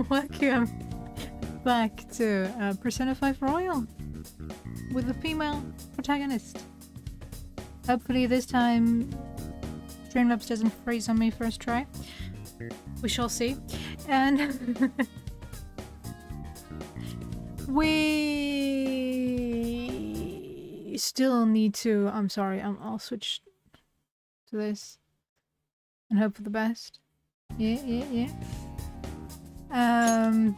Welcome back to Persona 5 Royal with the female protagonist. Hopefully this time Streamlabs doesn't freeze on me first try. We shall see. And we still need to... I'm sorry, I'll switch to this and hope for the best. Yeah. Come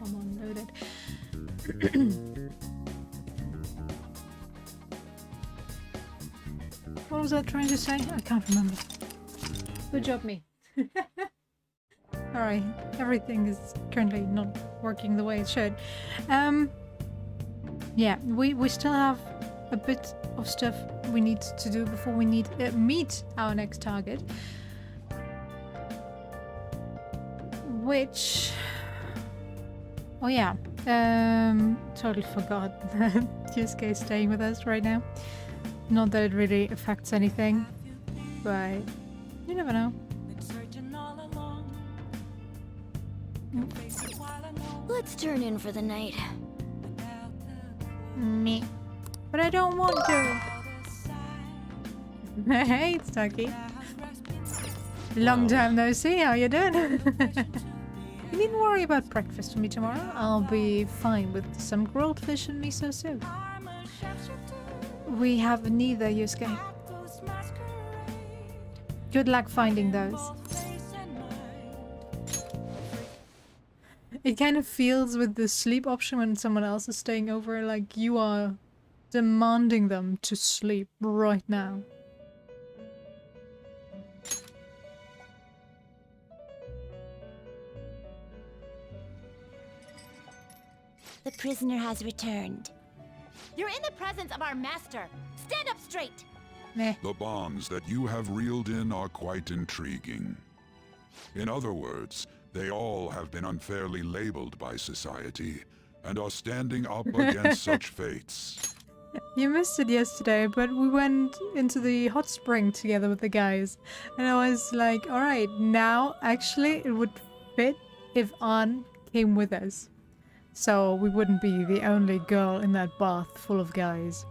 on, loaded. What was I trying to say? I can't remember. Good job, me. Alright, everything is currently not working the way it should. Yeah, we still have a bit of stuff we need to do before we meet our next target. Which... Oh yeah, totally forgot that Yusuke is staying with us right now. Not that it really affects anything, but you never know. Let's turn in for the night. Me. But I don't want to. Hey, it's Taki. Long time no see, how you doing? You needn't worry about breakfast for me tomorrow. I'll be fine with some grilled fish and miso soup. We have neither, Yusuke. Good luck finding those. It kind of feels with the sleep option when someone else is staying over, like you are demanding them to sleep right now. The prisoner has returned. You're in the presence of our master. Stand up straight. Meh. The bonds that you have reeled in are quite intriguing. In other words, they all have been unfairly labeled by society and are standing up against such fates. You missed it yesterday, but we went into the hot spring together with the guys. And I was like, alright, now actually it would fit if Ann came with us. So we wouldn't be the only girl in that bath full of guys.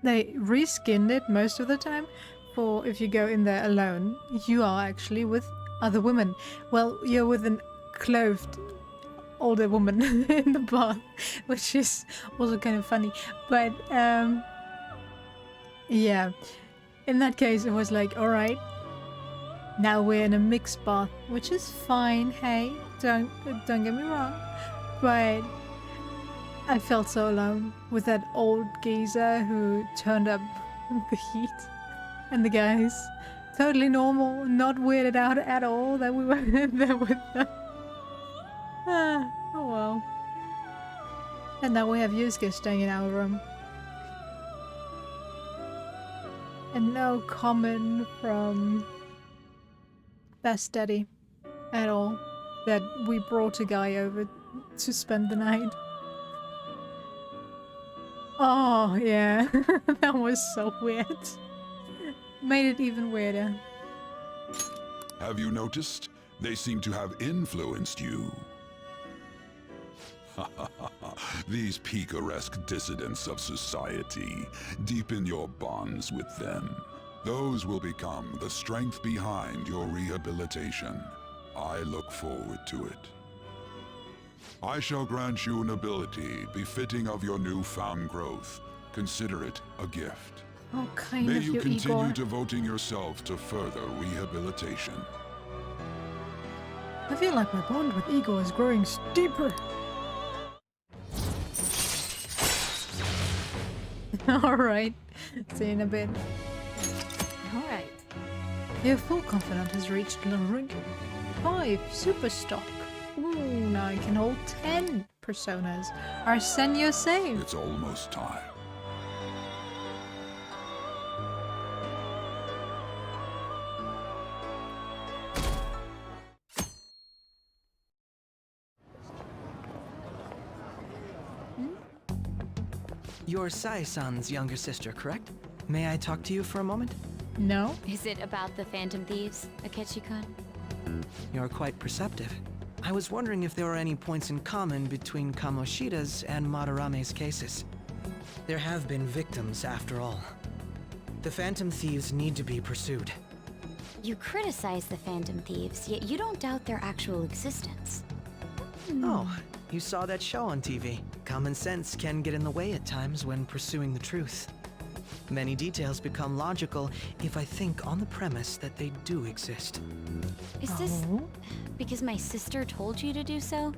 They reskinned it most of the time for if you go in there alone, you are actually with other women. Well, you're with an clothed older woman in the bath, which is also kind of funny. But yeah, in that case it was like, alright, now we're in a mixed bath, which is fine, hey, don't get me wrong. But I felt so alone with that old geezer who turned up the heat and the guys. Totally normal, not weirded out at all that we were there with them. Oh well. And now we have Yusuke staying in our room. And no comment from Best Daddy at all that we brought a guy over to spend the night. Oh yeah, that was so weird. Made it even weirder. Have you noticed? They seem to have influenced you. These picaresque dissidents of society, deepen your bonds with them. Those will become the strength behind your rehabilitation. I look forward to it. I shall grant you an ability befitting of your newfound growth. Consider it a gift. Oh, kind May of you you, continue Igor. devoting yourself to further rehabilitation. I feel like my bond with Igor is growing deeper. Alright, see you in a bit. Alright. Your full confidant has reached level rank 5 super stock. Ooh, now I can hold 10 personas. Arsenio save. It's almost time. You're Sai-san's younger sister, correct? May I talk to you for a moment? No? Is it about the Phantom Thieves, Akechi-kun? You're quite perceptive. I was wondering if there were any points in common between Kamoshida's and Madarame's cases. There have been victims, after all. The Phantom Thieves need to be pursued. You criticize the Phantom Thieves, yet you don't doubt their actual existence. Oh, you saw that show on TV. Common sense can get in the way at times when pursuing the truth. Many details become logical if I think on the premise that they do exist. Is this Oh. because my sister told you to do so?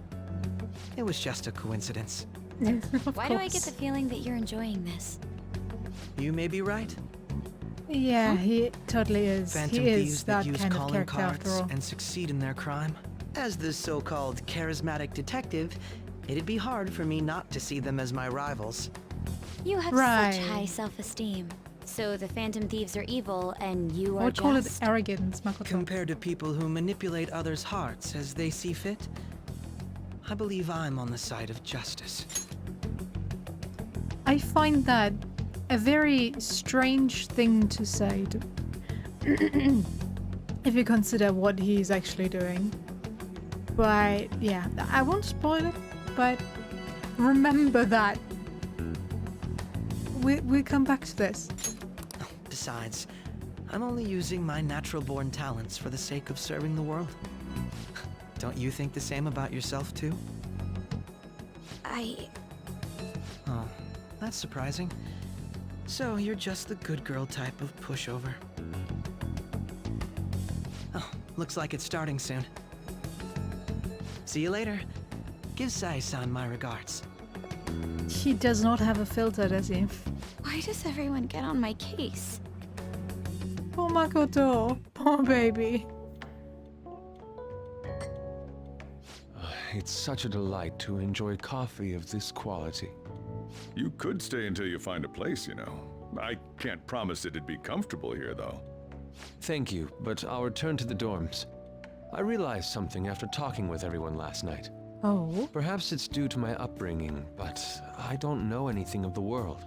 It was just a coincidence. Of Why do I get course. the feeling that you're enjoying this? You may be right. Yeah, he totally is. Phantom He thieves is that that use kind of calling character cards after all. and succeed in their crime. As the so-called charismatic detective, it'd be hard for me not to see them as my rivals. You have Right. such high self-esteem. So the Phantom Thieves are evil and you I are would call it just... arrogance, Makoto. Compared to people who manipulate others' hearts as they see fit, I believe I'm on the side of justice. I find that a very strange thing to say, if you consider what he's actually doing. But yeah, I won't spoil it, but remember that. We'll come back to this. Besides, I'm only using my natural-born talents for the sake of serving the world. Don't you think the same about yourself, too? Oh, that's surprising. So you're just the good girl type of pushover. Oh, looks like it's starting soon. See you later. Give Sai-san my regards. He does not have a filter, does he? Why does everyone get on my case? Poor Makoto. Poor baby. It's such a delight to enjoy coffee of this quality. You could stay until you find a place, you know. I can't promise it'd be comfortable here, though. Thank you, but I'll return to the dorms. I realized something after talking with everyone last night. Oh. Perhaps it's due to my upbringing, but I don't know anything of the world,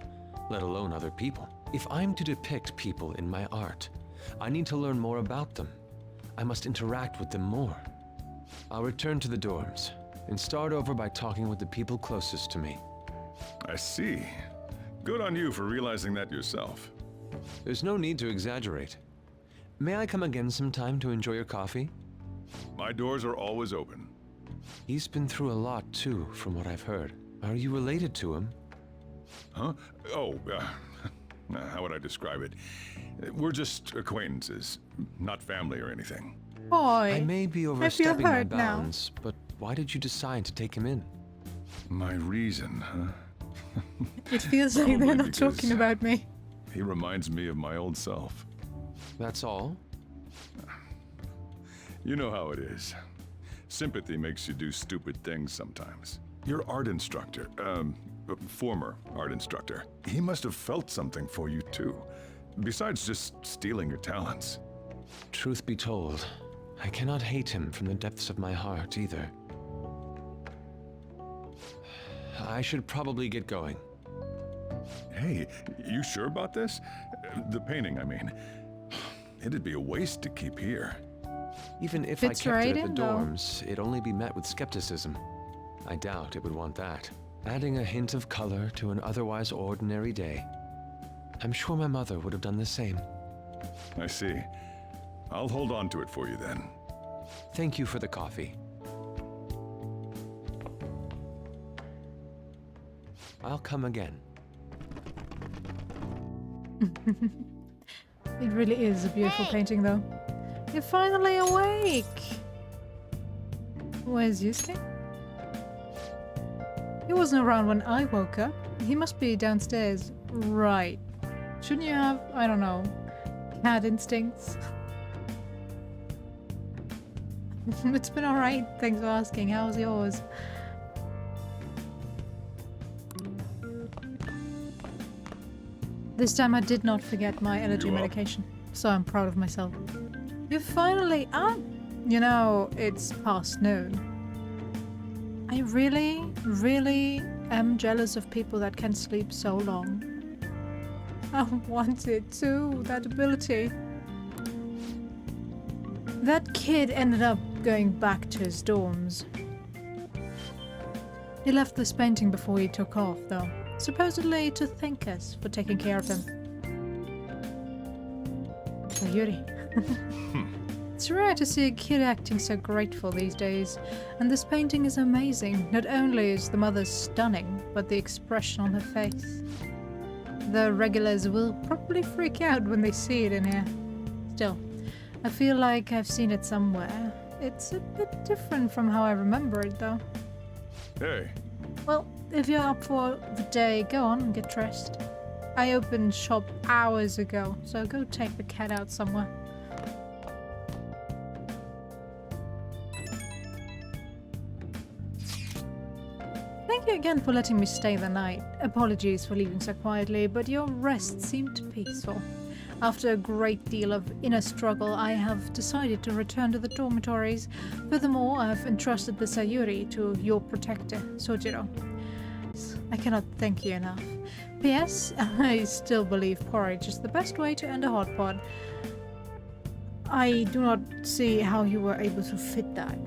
let alone other people. If I'm to depict people in my art, I need to learn more about them. I must interact with them more. I'll return to the dorms and start over by talking with the people closest to me. I see. Good on you for realizing that yourself. There's no need to exaggerate. May I come again sometime to enjoy your coffee? My doors are always open. He's been through a lot too, from what I've heard. Are you related to him? Huh? Oh, how would I describe it? We're just acquaintances, not family or anything. Boy. I may be overstepping my hurt now. bounds, but why did you decide to take him in? My reason, huh? It feels like Probably they're not because- talking about me. He reminds me of my old self. That's all? You know how it is. Sympathy makes you do stupid things sometimes. Your art instructor, former art instructor, he must have felt something for you too. Besides just stealing your talents. Truth be told, I cannot hate him from the depths of my heart either. I should probably get going. Hey, you sure about this? The painting, I mean. It'd be a waste to keep here. Even if Fits I kept right it at in, the though. dorms, it'd only be met with skepticism. I doubt it would want that. Adding a hint of color to an otherwise ordinary day. I'm sure my mother would have done the same. I see. I'll hold on to it for you then. Thank you for the coffee. I'll come again. It really is a beautiful painting, though. You're finally awake! Where's Yusuke? He wasn't around when I woke up. He must be downstairs. Right. Shouldn't you have, I don't know, cat instincts? It's been alright, thanks for asking. How's yours? This time I did not forget my allergy You up? medication, so I'm proud of myself. You're finally up! You know, it's past noon. I really am jealous of people that can sleep so long. I want it too, that ability. That kid ended up going back to his dorms. He left this painting before he took off, though. Supposedly to thank us for taking care of him. Sayuri. It's rare to see a kid acting so grateful these days, and this painting is amazing. Not only is the mother stunning, but the expression on her face. The regulars will probably freak out when they see it in here. Still, I feel like I've seen it somewhere. It's a bit different from how I remember it, though. Hey. Well, if you're up for the day, go on and get dressed. I opened shop hours ago, so go take the cat out somewhere. Thank you again for letting me stay the night. Apologies for leaving so quietly, but your rest seemed peaceful. After a great deal of inner struggle, I have decided to return to the dormitories. Furthermore, I have entrusted the Sayuri to your protector, Sojiro. I cannot thank you enough. P.S. I still believe porridge is the best way to end a hot pot. I do not see how you were able to fit that.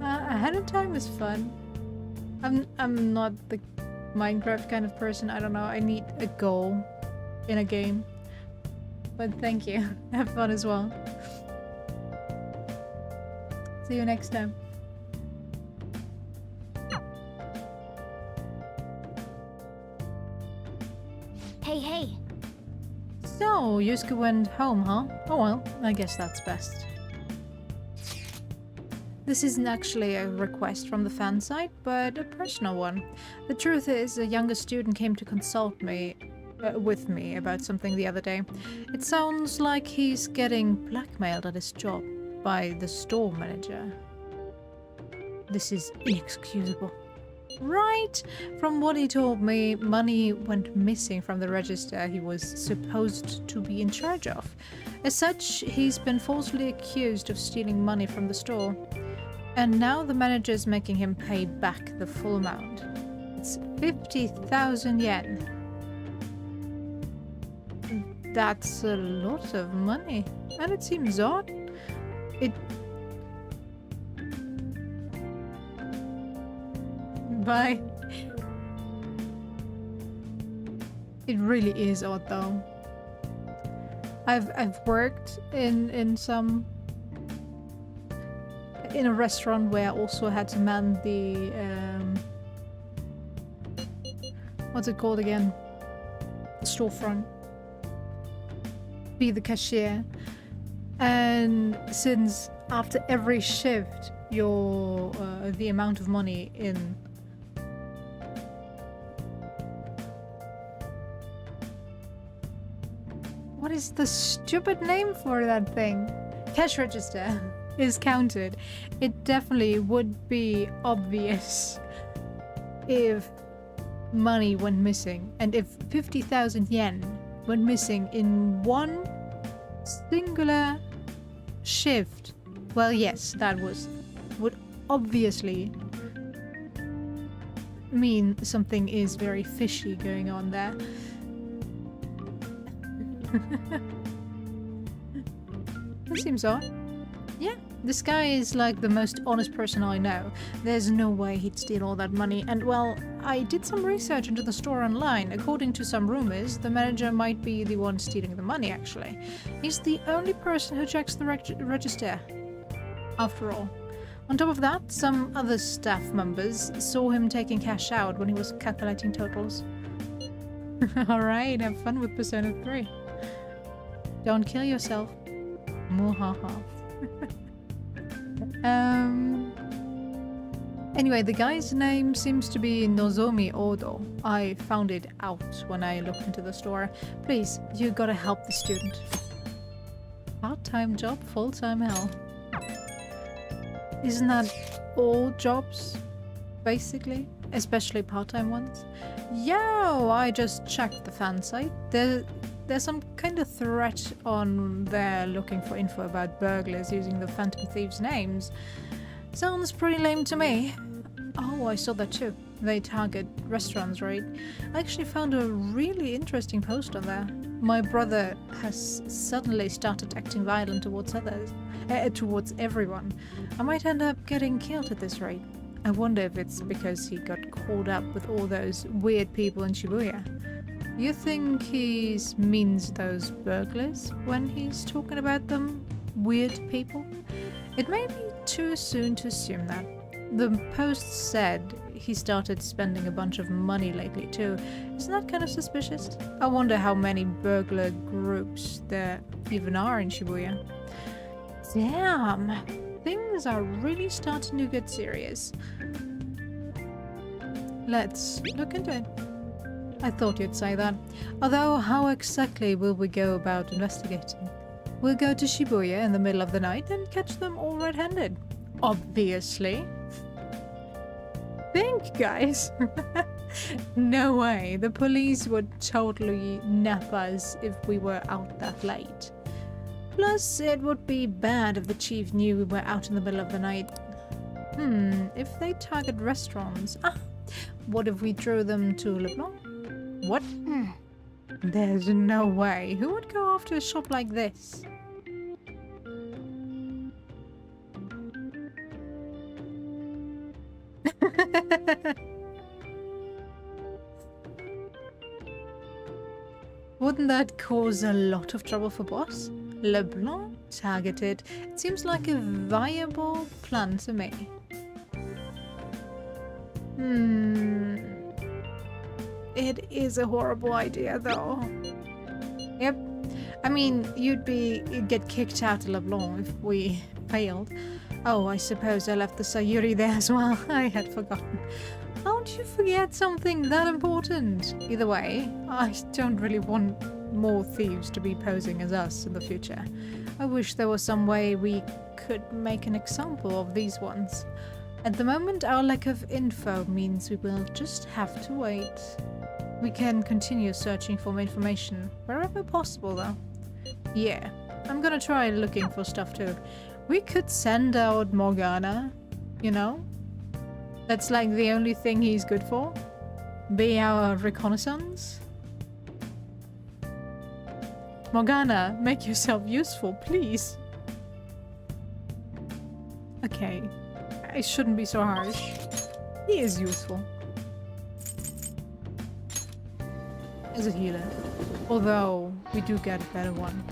Ahead of time is fun. I'm not the Minecraft kind of person. I don't know. I need a goal in a game. But thank you. Have fun as well. See you next time. Hey. So, Yusuke went home, huh? Oh well, I guess that's best. This isn't actually a request from the fan site, but a personal one. The truth is, a younger student came to consult with me about something the other day. It sounds like he's getting blackmailed at his job by the store manager. This is inexcusable. Right? From what he told me, money went missing from the register he was supposed to be in charge of. As such, he's been falsely accused of stealing money from the store. And now the manager is making him pay back the full amount. It's 50,000 yen. That's a lot of money. And it seems odd. Bye. It really is odd though. I've worked in a restaurant where I also had to man the what's it called again? The storefront. Be the cashier. And since after every shift your the amount of money in what is the stupid name for that thing? Cash register is counted. It definitely would be obvious if money went missing, and if 50,000 yen went missing in one singular shift. Well, yes, that would obviously mean something is very fishy going on there. That seems odd. Yeah, this guy is like the most honest person I know. There's no way he'd steal all that money. And well, I did some research into the store online. According to some rumors, the manager might be the one stealing the money, actually. He's the only person who checks the register, after all. On top of that, some other staff members saw him taking cash out when he was calculating totals. Alright, have fun with Persona 3. Don't kill yourself. Muhaha. Anyway, the guy's name seems to be Nozomi Odo. I found it out when I looked into the store. Please, you gotta help the student. Part-time job, full-time hell. Isn't that all jobs, basically? Especially part-time ones? Yo, I just checked the fan site. There's some kind of threat on there looking for info about burglars using the Phantom Thieves' names. Sounds pretty lame to me. Oh, I saw that too. They target restaurants, right? I actually found a really interesting post on there. My brother has suddenly started acting violent towards others, towards everyone. I might end up getting killed at this rate. I wonder if it's because he got caught up with all those weird people in Shibuya. You think he means those burglars when he's talking about them weird people? It may be too soon to assume that. The post said he started spending a bunch of money lately too. Isn't that kind of suspicious? I wonder how many burglar groups there even are in Shibuya. Damn, things are really starting to get serious. Let's look into it. I thought you'd say that. Although, how exactly will we go about investigating? We'll go to Shibuya in the middle of the night and catch them all red-handed. Obviously. Think, guys. No way. The police would totally nap us if we were out that late. Plus, it would be bad if the chief knew we were out in the middle of the night. If they target restaurants... what if we throw them to Le Blanc? What? There's no way. Who would go after a shop like this? Wouldn't that cause a lot of trouble for boss? Le Blanc targeted. It seems like a viable plan to me. It is a horrible idea though. Yep. I mean, you'd get kicked out of Le Blanc if we failed. Oh, I suppose I left the Sayuri there as well. I had forgotten. How'd you forget something that important? Either way, I don't really want more thieves to be posing as us in the future. I wish there was some way we could make an example of these ones. At the moment, our lack of info means we will just have to wait. We can continue searching for more information, wherever possible though. Yeah, I'm gonna try looking for stuff too. We could send out Morgana, you know? That's like the only thing he's good for. Be our reconnaissance. Morgana, make yourself useful, please. Okay. I shouldn't be so harsh. He is useful. As a healer. Although, we do get a better one.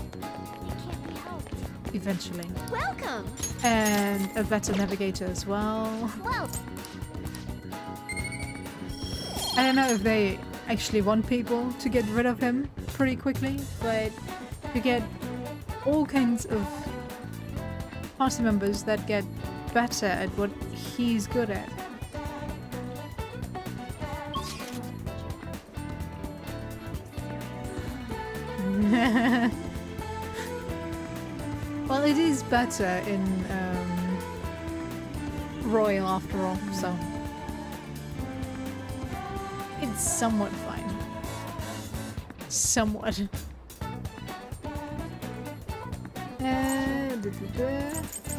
Eventually. Welcome. And a better navigator as well. Well. I don't know if they actually want people to get rid of him pretty quickly, but you get all kinds of party members that get better at what he's good at. Well, it is better in Royal after all, so it's somewhat fine. Somewhat.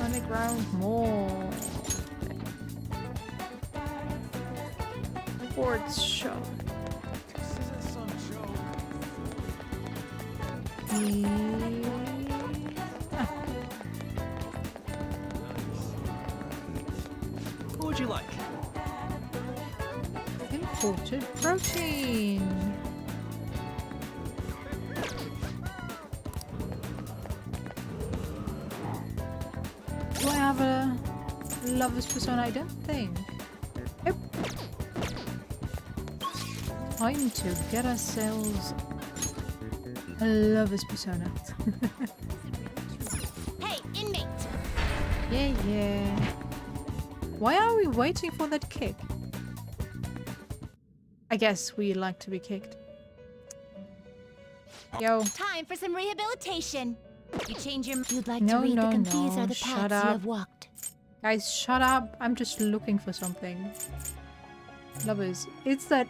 Underground more. Sports shop. What would you like? Imported protein. Do I have a lover's persona? I don't think. Yep. Time to get ourselves a lover's persona. Hey, inmate. Yeah. Why are we waiting for that kick? I guess we like to be kicked. Yo. Time for some rehabilitation. You change your... You'd like to read the these are the shut paths you up. have walked. Guys, shut up. I'm just looking for something. Lovers. It's that...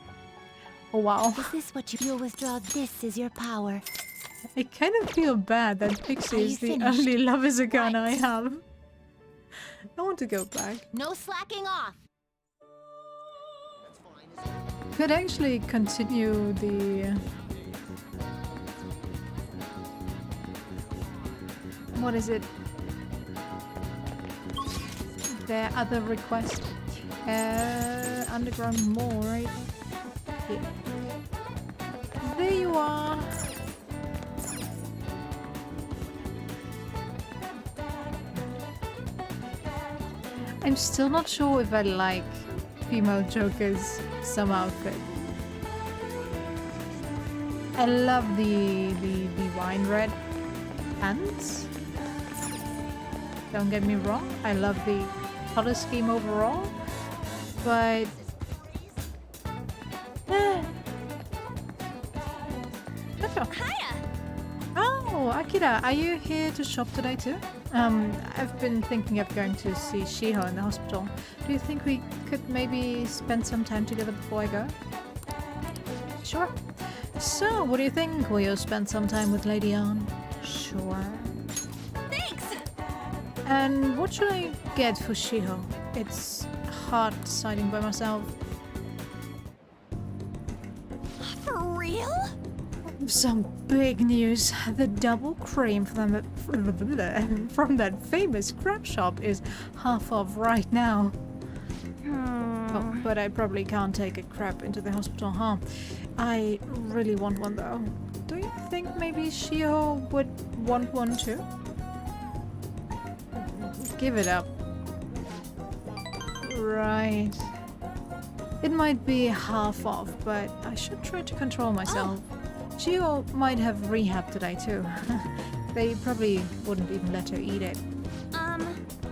Oh, wow. Is this what you'll withdraw? This is your power. I kind of feel bad that Pixie Are is you the finished? only lovers gun I have. I want to go back. No slacking off. Could actually continue the... what is it? Their other request. Underground mall, right? Yeah. There you are. I'm still not sure if I like female Joker's some outfit. I love the wine red pants. Don't get me wrong, I love the color scheme overall, but Hiya. Oh, Akira, are you here to shop today too? I've been thinking of going to see Shiho in the hospital. Do you think we could maybe spend some time together before I go? Sure. So, what do you think? Will you spend some time with Lady Ann? Sure. Thanks. And what should I get for Shiho? It's hard deciding by myself. For real? Some big news. The double cream from that famous crab shop is half off right now. Oh, but I probably can't take a crab into the hospital, huh? I really want one though. Do you think maybe Shiho would want one too? Give it up. Right. It might be half off, but I should try to control myself. Shiho might have rehab today too. They probably wouldn't even let her eat it.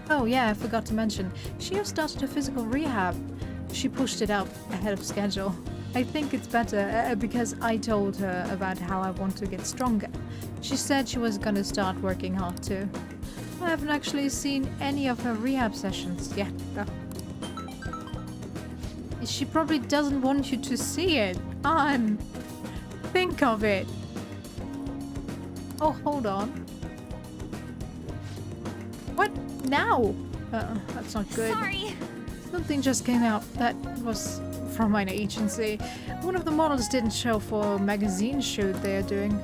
Oh yeah, I forgot to mention. Shiho started a physical rehab. She pushed it up ahead of schedule. I think it's better because I told her about how I want to get stronger. She said she was gonna start working hard too. I haven't actually seen any of her rehab sessions yet though. She probably doesn't want you to see it. Think of it. Oh, hold on. What? Now? That's not good. Sorry. Something just came out. That was from my agency. One of the models didn't show for a magazine shoot they're doing.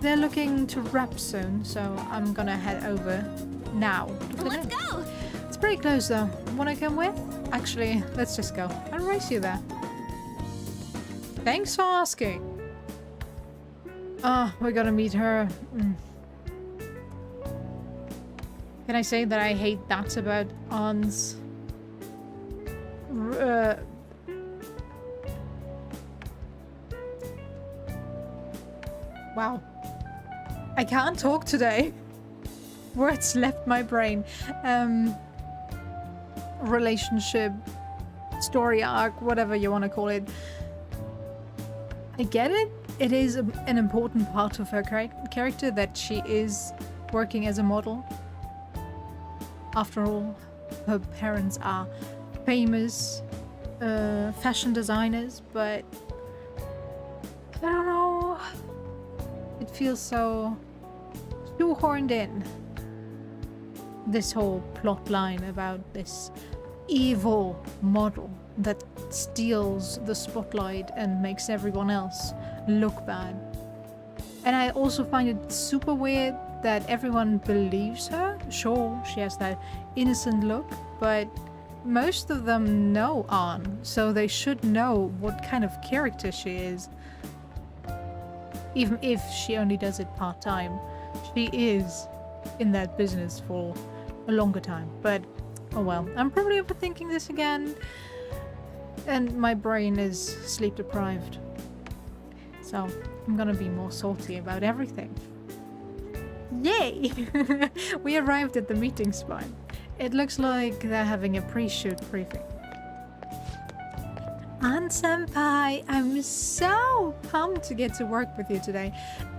They're looking to wrap soon, so I'm gonna head over now. Let's go. It's pretty close though. Wanna come with? Actually, let's just go. I'll race you there. Thanks for asking. We're gonna meet her. Can I say that I hate that about Ann's? Wow. I can't talk today. Words left my brain. Relationship, story arc, whatever you want to call it. I get it. It is an important part of her character that she is working as a model. After all, her parents are famous fashion designers, but I don't know. It feels so shoehorned in. This whole plot line about this evil model that steals the spotlight and makes everyone else look bad. And I also find it super weird that everyone believes her. Sure, she has that innocent look, but most of them know Ann, so they should know what kind of character she is. Even if she only does it part-time, she is in that business for a longer time. But oh well, I'm probably overthinking this again, and my brain is sleep deprived, so I'm gonna be more salty about everything. Yay! We arrived at the meeting spot. It looks like they're having a pre-shoot briefing. Ann Senpai, I'm so pumped to get to work with you today.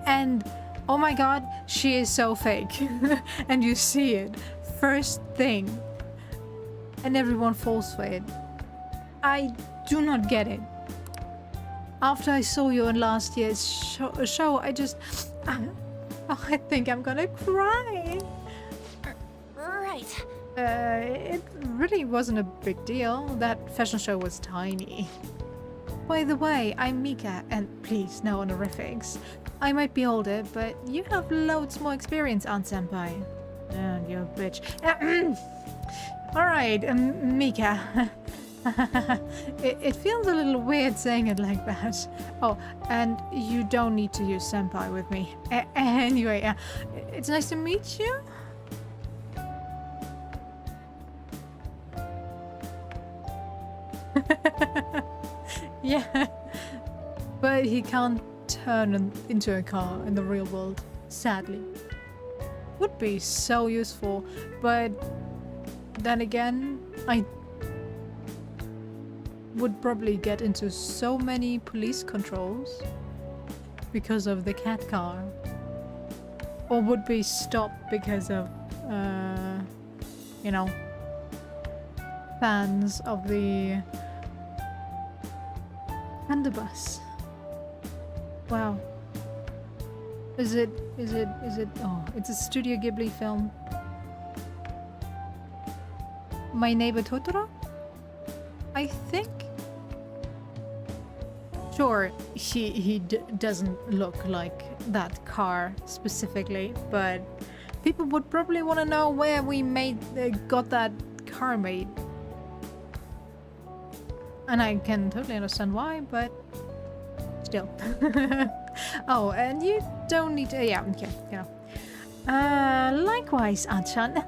And oh my god, she is so fake. And you see it first thing. And everyone falls for it. I do not get it. After I saw you in last year's show, I think I'm gonna cry. Right. It really wasn't a big deal. That fashion show was tiny. By the way, I'm Mika, and please, no honorifics. I might be older, but you have loads more experience, Aunt Senpai. And you're a bitch. Alright, Mika. It feels a little weird saying it like that. Oh, and you don't need to use senpai with me. Anyway, it's nice to meet you. Yeah, but he can't turn into a car in the real world, sadly. Would be so useful, but then again, I would probably get into so many police controls because of the cat car, or would be stopped because of you know, fans of the Underbus. Wow. Is it, oh, it's a Studio Ghibli film. My Neighbor Totoro? I think? Sure, he doesn't look like that car specifically, but people would probably want to know where we got that car made. And I can totally understand why, but still. Oh, and you don't need to... Yeah, okay, yeah. Likewise, Anchan.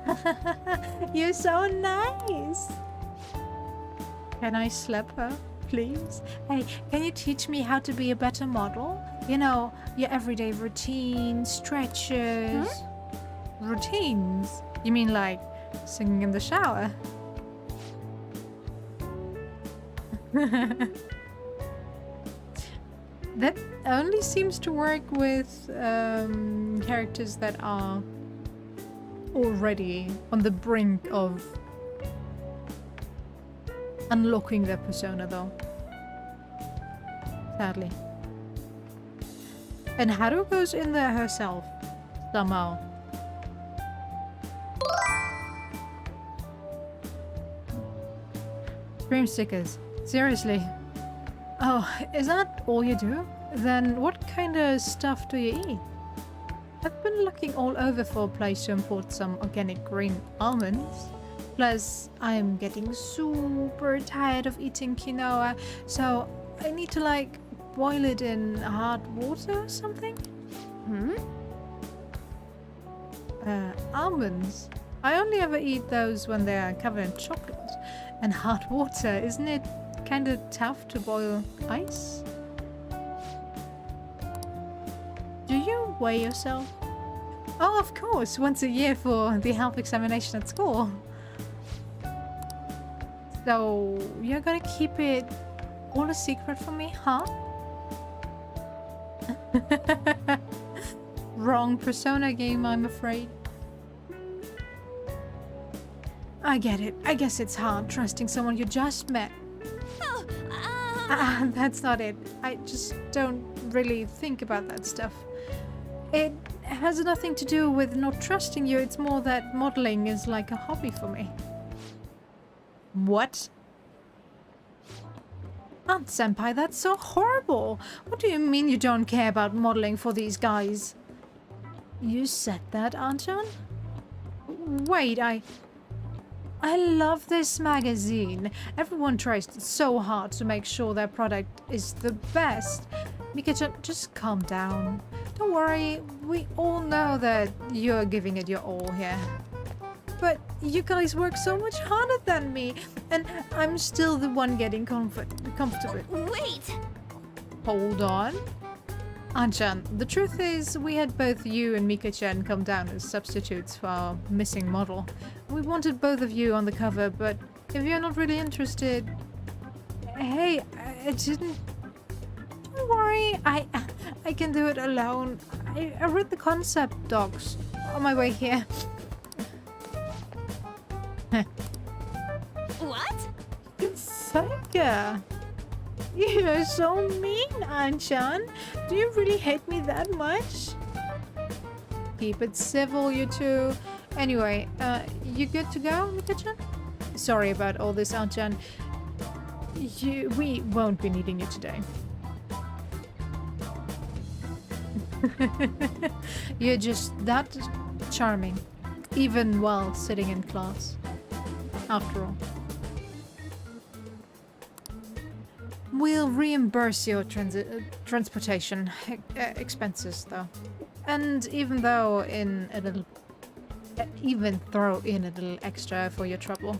You're so nice. Can I slap her, please? Hey, can you teach me how to be a better model? You know, your everyday routines, stretches... Routines? You mean like singing in the shower? That only seems to work with characters that are already on the brink of unlocking their persona, though. Sadly. And Haru goes in there herself, somehow. Dream stickers. Seriously. Oh, is that all you do? Then what kind of stuff do you eat? I've been looking all over for a place to import some organic green almonds. Plus, I'm getting super tired of eating quinoa, so I need to like boil it in hot water or something? Almonds. I only ever eat those when they are covered in chocolate. And hot water, isn't it kind of tough to boil ice? Do you weigh yourself? Oh, of course, once a year for the health examination at school. So, you're gonna keep it all a secret from me, huh? Wrong persona game, I'm afraid. I get it. I guess it's hard trusting someone you just met. That's not it. I just don't really think about that stuff. It has nothing to do with not trusting you. It's more that modeling is like a hobby for me. What? Aunt Senpai, that's so horrible. What do you mean you don't care about modeling for these guys? You said that, Aunt-chan? Wait, I love this magazine. Everyone tries so hard to make sure their product is the best. Mika-chan, just calm down. Don't worry, we all know that you're giving it your all here. But you guys work so much harder than me, and I'm still the one getting comfortable. Wait! Hold on. Anchan, the truth is, we had both you and Mika-chan come down as substitutes for our missing model. We wanted both of you on the cover, but if you're not really interested... Hey, I didn't... Don't worry, I can do it alone. I read the concept docs on my way here. What? Saika! You're so mean, Anchan. Do you really hate me that much? Keep it civil, you two. Anyway, you good to go, Mika-chan? Sorry about all this, Aunt-chan. We won't be needing you today. You're just that charming, even while sitting in class. After all. We'll reimburse your transportation expenses, though. And even throw in a little extra for your trouble.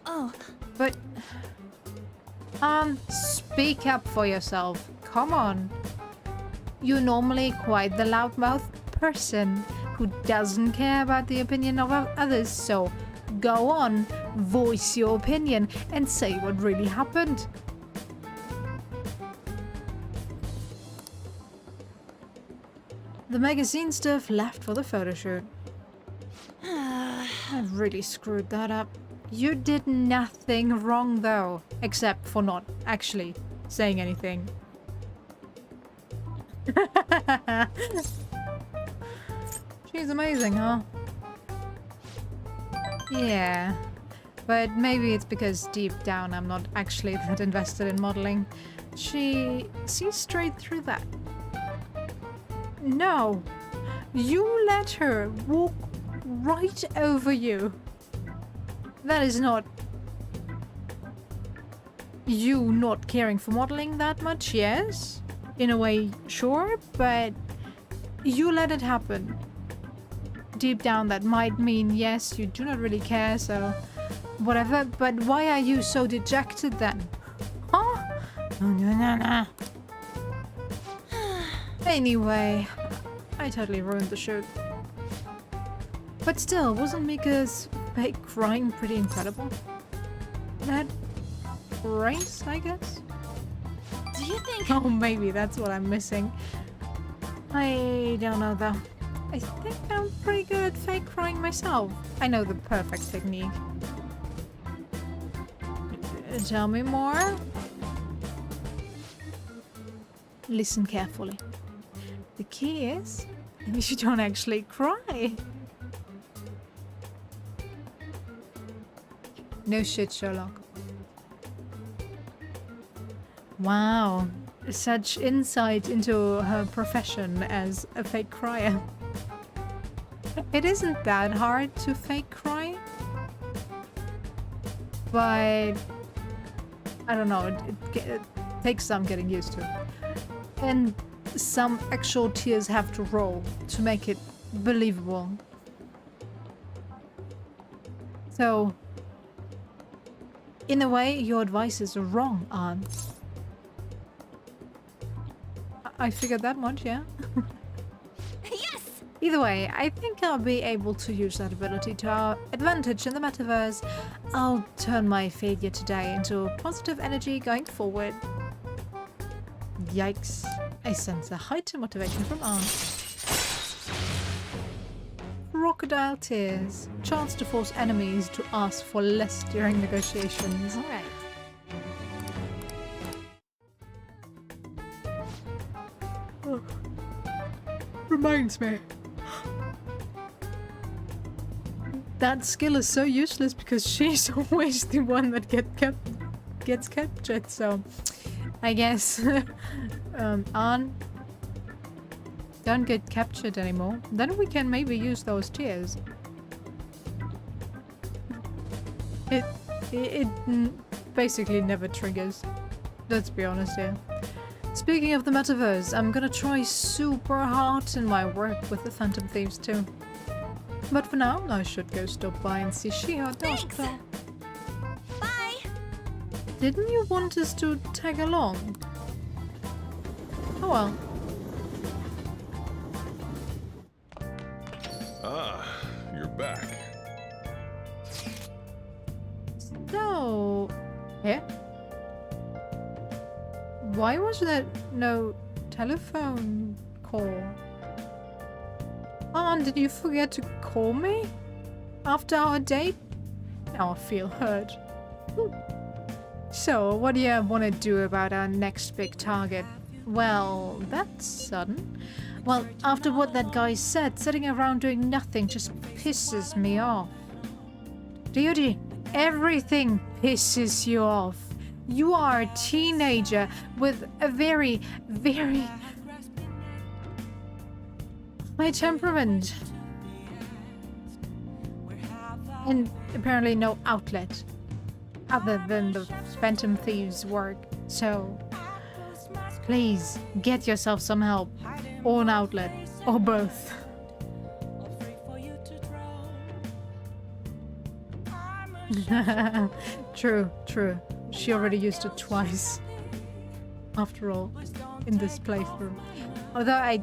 Oh, But speak up for yourself. Come on. You're normally quite the loudmouth person who doesn't care about the opinion of others, so go on, voice your opinion, and say what really happened. The magazine stuff left for the photo shoot. I've really screwed that up. You did nothing wrong though, except for not actually saying anything. She's amazing, huh? Yeah, but maybe it's because deep down I'm not actually that invested in modeling. She sees straight through that. No, you let her walk right over you. That is not you not caring for modeling that much, yes? In a way, sure, but you let it happen. Deep down, that might mean, yes, you do not really care, so whatever, but why are you so dejected then? Huh? Anyway, I totally ruined the shoot. But still, wasn't Mika's fake crying pretty incredible? That race, I guess? do you think... Oh, maybe that's what I'm missing. I don't know though. I think I'm pretty good at fake crying myself. I know the perfect technique. Tell me more. Listen carefully. The key is you don't actually cry. No shit, Sherlock. Wow, such insight into her profession as a fake crier. It isn't that hard to fake cry, but I don't know, it takes some getting used to. And some actual tears have to roll to make it believable. So, in a way, your advice is wrong, Aunt. I figured that much, yeah? Yes! Either way, I think I'll be able to use that ability to our advantage in the metaverse. I'll turn my failure today into positive energy going forward. Yikes. I sense a heightened motivation from Aunt. Crocodile tears. Chance to force enemies to ask for less during negotiations. Alright. Reminds me. That skill is so useless because she's always the one that gets captured, so I guess Ann, don't get captured anymore. Then we can maybe use those tears. It basically never triggers. Let's be honest here. Speaking of the metaverse, I'm gonna try super hard in my work with the Phantom Thieves too. But for now, I should go stop by and see Shiho. Thanks! Bye! Didn't you want us to tag along? Oh well. Ah, you're back. So... yeah? Why was there no telephone call? Aunt, did you forget to call me? After our date? Now I feel hurt. So, what do you want to do about our next big target? Well, that's sudden. Well, after what that guy said, sitting around doing nothing just pisses me off. Ryuji, everything pisses you off. You are a teenager with a very, very high temperament. And apparently no outlet other than the Phantom Thieves' work. So, please, get yourself some help. Or an outlet. Or both. True, true. She already used it twice. After all, in this playthrough. Although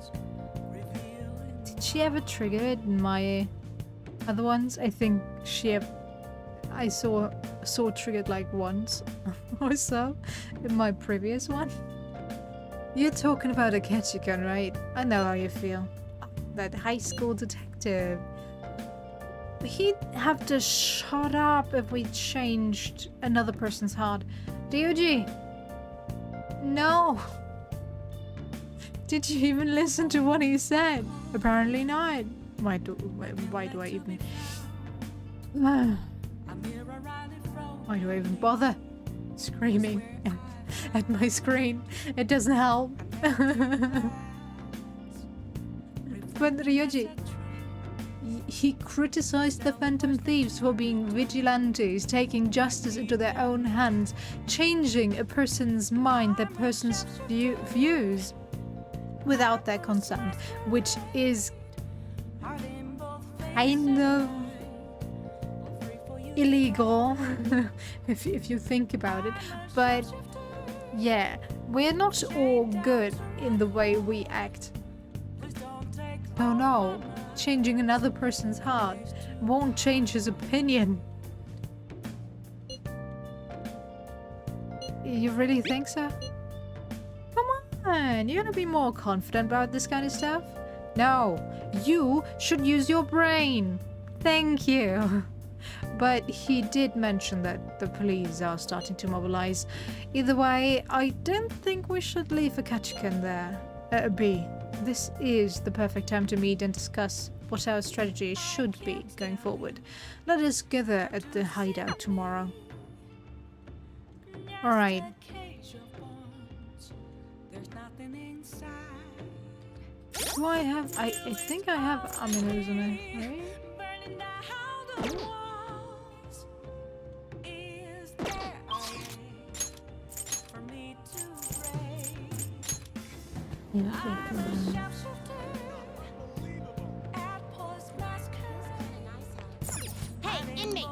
did she ever trigger it in my other ones? I think I saw triggered like once or so in my previous one. You're talking about Akechi, right? I know how you feel. That high school detective. He'd have to shut up if we changed another person's heart. Ryuji! No! Did you even listen to what he said? Apparently not. Why do I even... Why do I even bother screaming at my screen? It doesn't help. But Ryuji, he criticized the Phantom Thieves for being vigilantes, taking justice into their own hands, changing a person's mind, that person's views without their consent, which is kind of illegal if you think about it. But yeah, we're not all good in the way we act. Oh no, changing another person's heart won't change his opinion. You really think so? Come on, you gotta be more confident about this kind of stuff. No, you should use your brain. Thank you. But he did mention that the police are starting to mobilize. Either way, I don't think we should leave Akechi there. B. This is the perfect time to meet and discuss what our strategy should be going forward. Let us gather at the hideout tomorrow. Alright. Do I have... I think I have Aminuzume, right? Hey, inmate!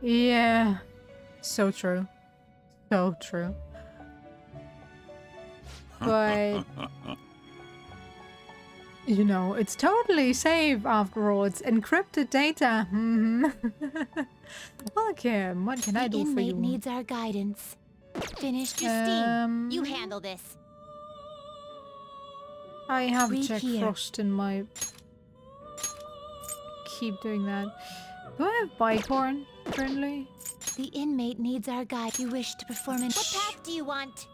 Yeah. So true. So true. But... you know, it's totally safe after all. It's encrypted data. Welcome. What can I do for you? The inmate needs our guidance. Finished your steam. You handle this. I have Read Jack here. Frost in my... Keep doing that. Do I have Bicorn currently? The inmate needs our guide. You wish to perform an... What path do you want?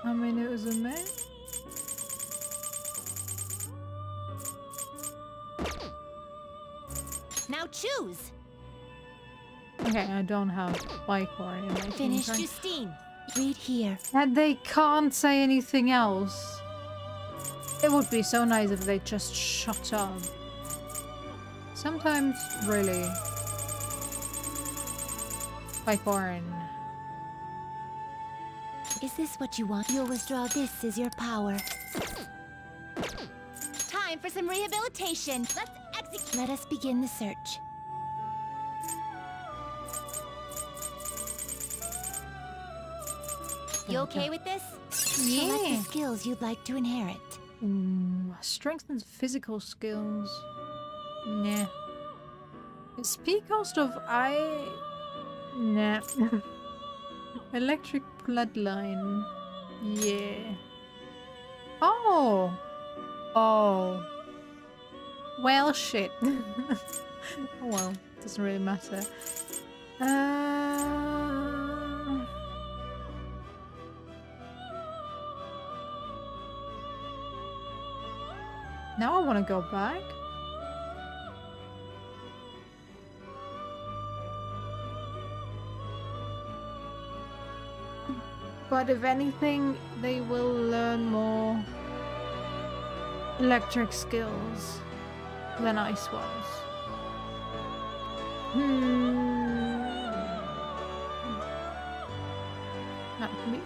I mean, it was a man. Now choose. Okay, I don't have Bicorn in my Finished inventory. your steam. Read here. And they can't say anything else. It would be so nice if they just shut up. Sometimes, really. Bicorn. Is this what you want? You'll withdraw. This is your power. Time for some rehabilitation. Let's execute. Let us begin the search. You okay with this? Select the skills you'd like to inherit. Strengthens physical skills. Nah. Speed cost of eye. Nah. Electric bloodline. Yeah. Oh. Oh. Well, shit. Well, doesn't really matter. Now I want to go back. But if anything, they will learn more electric skills than ice ones.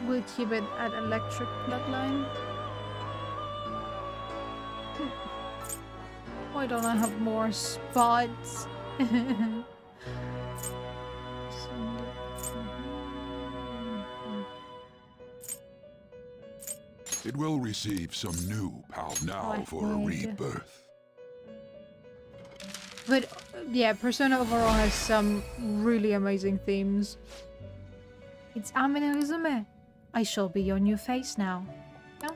We'll keep it at electric bloodline. Why don't I have more spots? It will receive some new power now for a rebirth. But yeah, Persona overall has some really amazing themes. It's Amino Uzume. I shall be your new face now. No?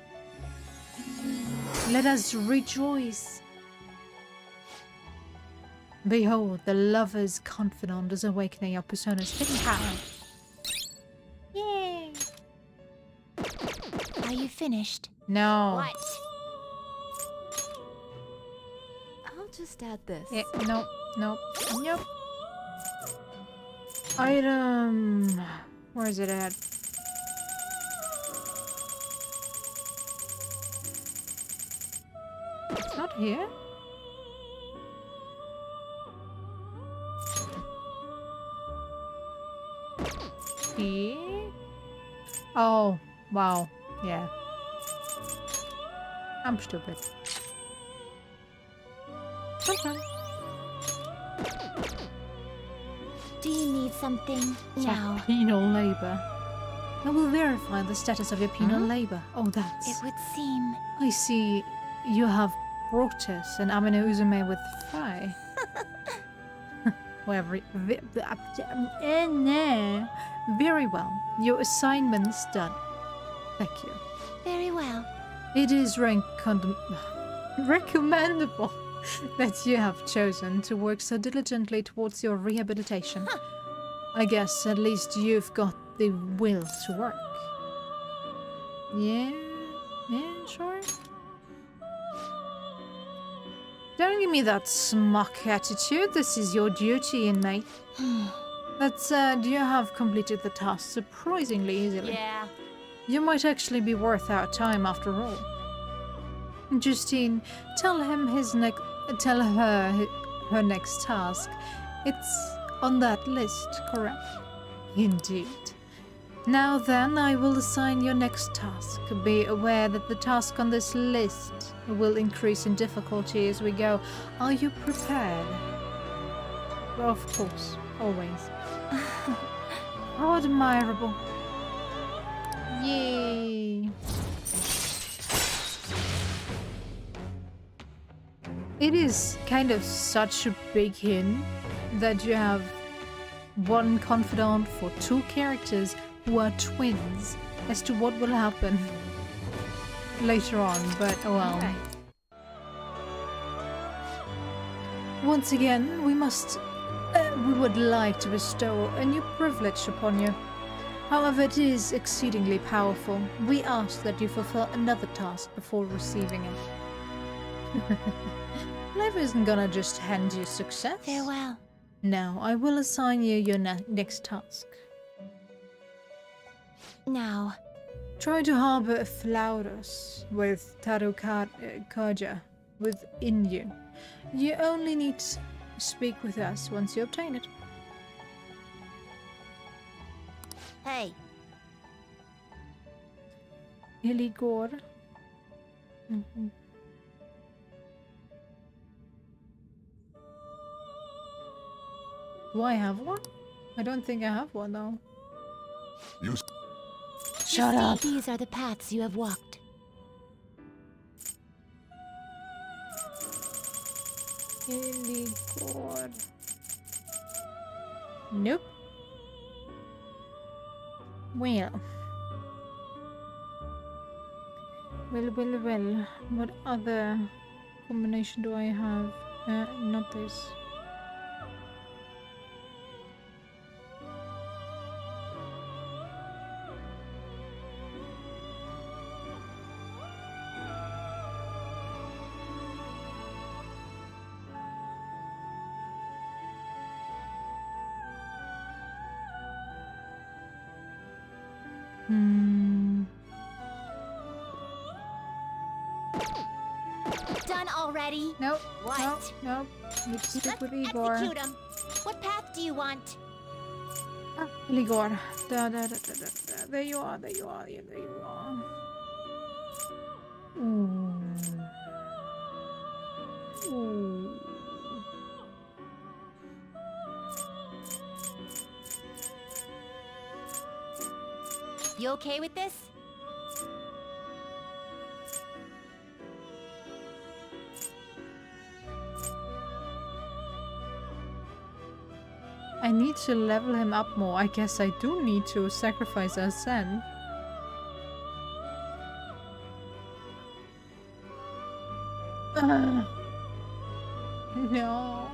Let us rejoice. Behold, the lover's confidant is awakening your Persona's hidden power. Yay! Are you finished? No. What? I'll just add this. Yeah, nope, nope, nope. Item. Where is it at? It's not here. Here? Oh, wow. Yeah. I'm stupid. Okay. Do you need something now? Penal labor. I will verify the status of your penal labor. Oh, that's... It would seem. I see you have brought us an Amino Uzume with Fai. Very well. Your assignment's done. Thank you. Very well. It is recommendable that you have chosen to work so diligently towards your rehabilitation. I guess at least you've got the will to work. Yeah? Yeah, sure. Don't give me that smuck attitude. This is your duty, inmate. That said, you have completed the task surprisingly easily. Yeah. You might actually be worth our time after all. Justine, tell her her next task. It's on that list, correct? Indeed. Now then, I will assign your next task. Be aware that the task on this list will increase in difficulty as we go. Are you prepared? Well, of course, always. How admirable. Yay. It is kind of such a big hint that you have one confidant for two characters who are twins as to what will happen later on, but oh well. Okay. Once again, we would like to bestow a new privilege upon you. However, it is exceedingly powerful. We ask that you fulfill another task before receiving it. Life isn't gonna just hand you success. Farewell. Now, I will assign you your next task. Now. Try to harbor a Flaurus with Tarukaja within you. You only need to speak with us once you obtain it. Hey. Iligor. Do I have one? I don't think I have one though. You Shut You see, up. These are the paths you have walked. Iligor. Nope. Well. Well. What other combination do I have? Not this. Done already? Nope. What? Nope. Need to stick Let's with Igor. execute him. What path do you want? Igor. Da. There you are. Yeah, there you are. Ooh. You okay with this? I need to level him up more. I guess I do need to sacrifice Arsene. No.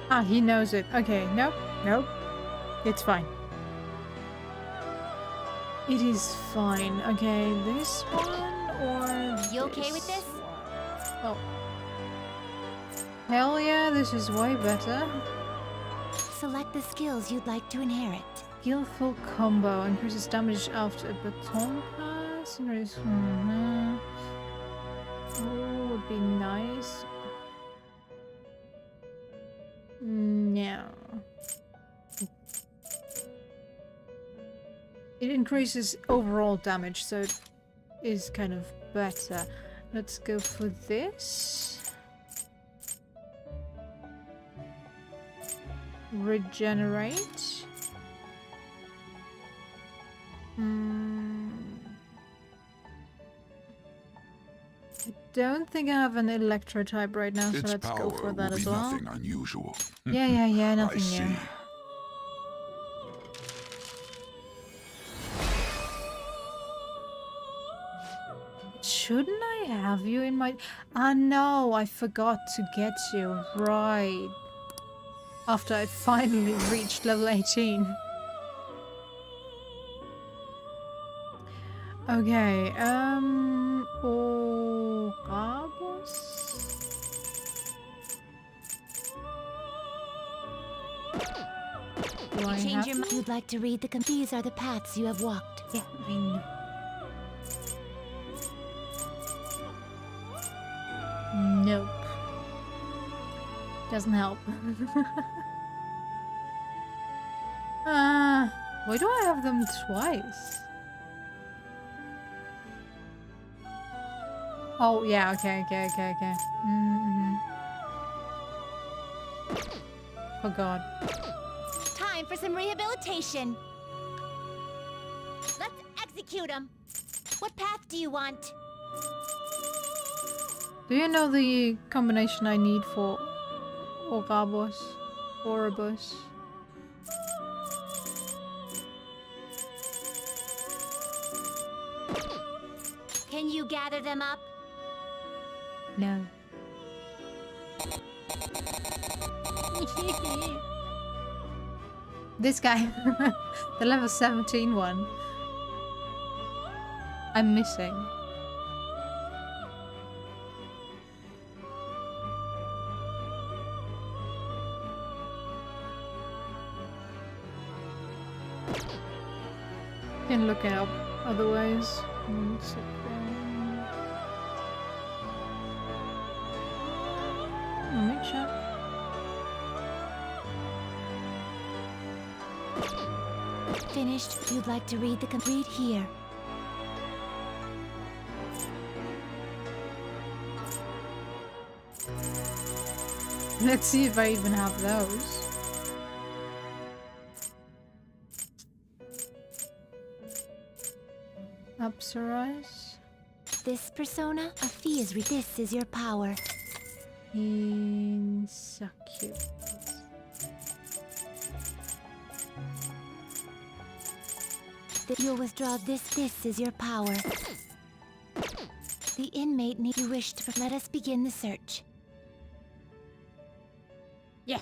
Ah, he knows it. Okay, nope. It's fine. It is fine. Okay, this one or You okay with this? one? Oh. Hell yeah, this is way better. Select the skills you'd like to inherit. Skillful combo increases damage after a baton pass. Oh, would be nice. No. It increases overall damage, so it is kind of better. Let's go for this. Regenerate. I don't think I have an electro type right now, so Its let's power go for that will as be well. nothing unusual. Yeah, nothing I see. new. Shouldn't I have you in my... Ah, no, I forgot to get you. Right. After I finally reached level 18. Okay, Orgabos? Do I Change have your mind. You'd like to read the These are the paths you have walked. Yeah, I know. Nope. Doesn't help. Why do I have them twice? Oh, yeah, okay. Forgot. Time for some rehabilitation. Let's execute him. What path do you want? Do you know the combination I need for Orgabos? Oribus? Can you gather them up? No. This guy. The level 17 one. I'm missing. Can look it up otherwise. One second. Let me check. Finished. You'd like to read the read here. Let's see if I even have those. Apsaras. This persona, a fee is this is your power. that you'll withdraw this. This is your power. The inmate need you wish to let us begin the search. Yeah,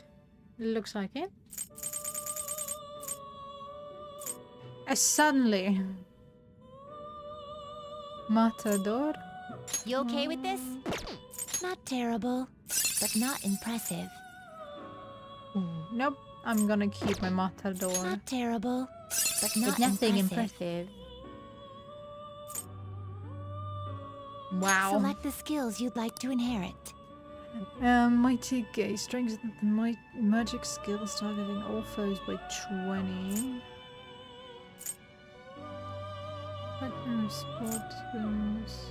looks like it. Suddenly. Matador? You okay with this? Not terrible, but not impressive. Ooh, nope, I'm gonna keep my Matador. Not terrible, but not But nothing impressive. impressive. Wow. Select the skills you'd like to inherit. Mighty Gaze strengthens the magic skills targeting all foes by 20. Partner spot wounds.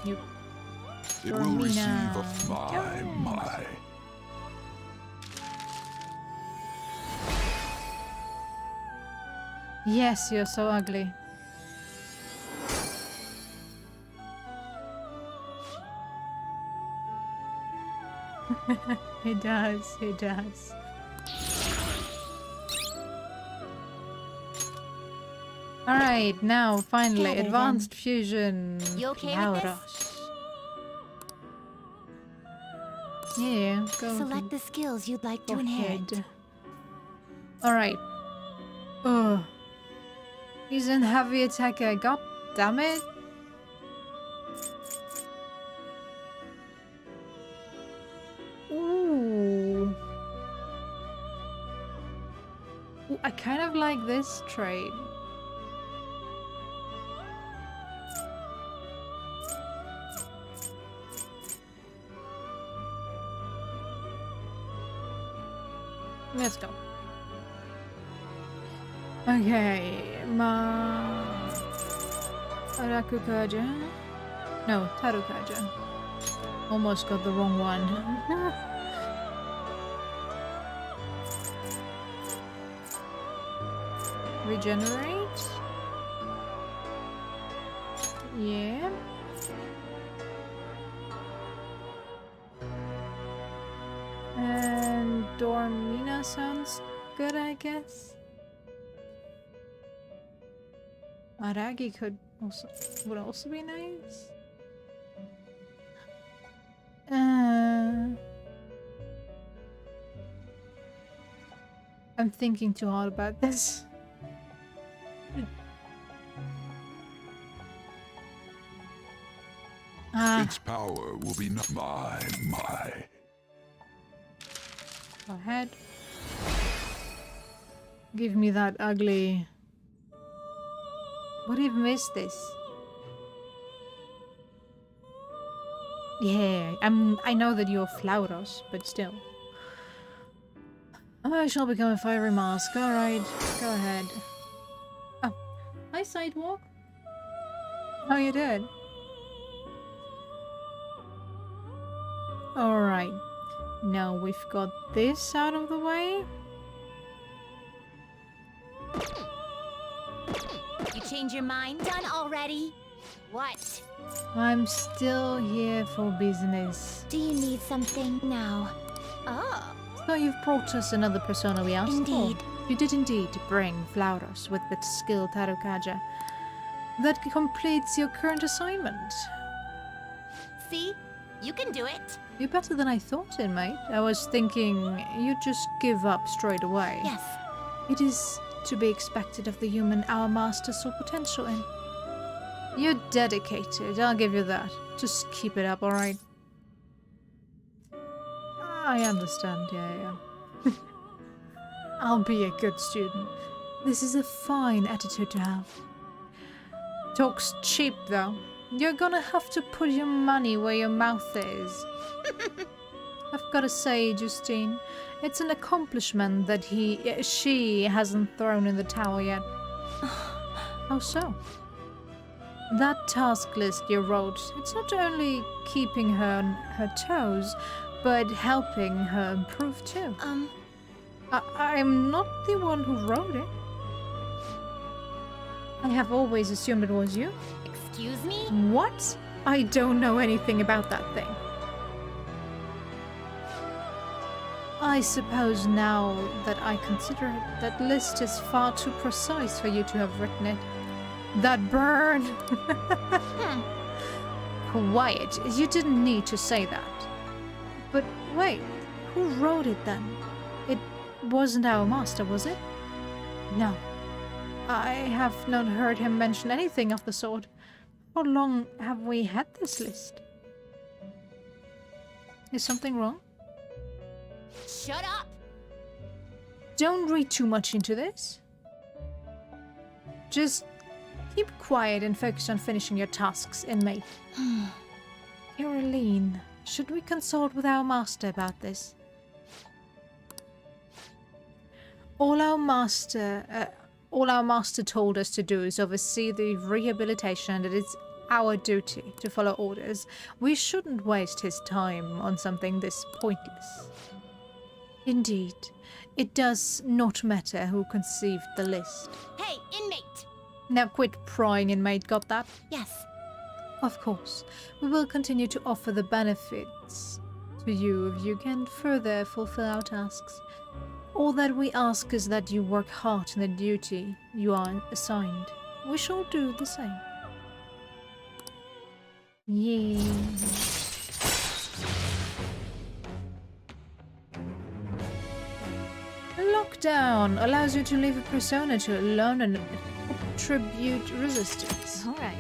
Yep. It will Dormina. receive a my. Yes, you're so ugly. It does, it does. Alright, now finally, Better then. advanced fusion. You okay with this? Plauros. Yeah, go. Select the skills you'd like to Go inherit. ahead. Alright. Ugh. He's a heavy attacker. God damn it. Ooh. Ooh, I kind of like this trait. Let's go. Okay, Arakukaja. No, Tarukaja. Almost got the wrong one. Regenerate. Yeah. And Dormina sounds good, I guess. Aragi would also be nice. I'm thinking too hard about this. Its power will be my. Go ahead. Give me that ugly. What even is this? Yeah, I know that you're Flauros, but still. I shall become a fiery mask. Alright, go ahead. Oh, hi Sidewalk. How you doing? Alright. Now we've got this out of the way. You change your mind? Done already? What? I'm still here for business. Do you need something now? Oh. So you've brought us another persona we asked Indeed. for. You did indeed bring Flauros with that skill Tarukaja. That completes your current assignment. See? You can do it. You're better than I thought, inmate. I was thinking you'd just give up straight away. Yes. It is to be expected of the human our master saw potential in. You're dedicated, I'll give you that. Just keep it up, alright? I understand, yeah. I'll be a good student. This is a fine attitude to have. Talk's cheap, though. You're gonna have to put your money where your mouth is. I've gotta say, Justine, it's an accomplishment that she hasn't thrown in the towel yet. How so? That task list you wrote, it's not only keeping her on her toes, but helping her improve too. I'm not the one who wrote it. I have always assumed it was you. Excuse me? What? I don't know anything about that thing. I suppose now that I consider it, that list is far too precise for you to have written it. That burn! Quiet, you didn't need to say that. But wait, who wrote it then? It wasn't our master, was it? No. I have not heard him mention anything of the sort. How long have we had this list? Is something wrong? Shut up! Don't read too much into this. Just keep quiet and focus on finishing your tasks, inmate. Caroline, should we consult with our master about this? All our master told us to do is oversee the rehabilitation, and it is our duty to follow orders. We shouldn't waste his time on something this pointless. Indeed, it does not matter who conceived the list. Hey, inmate! Now quit prying, inmate, got that? Yes. Of course, we will continue to offer the benefits to you if you can further fulfill our tasks. All that we ask is that you work hard in the duty you are assigned. We shall do the same. Yay. Lockdown allows you to leave a persona to learn and attribute resistance. Alright.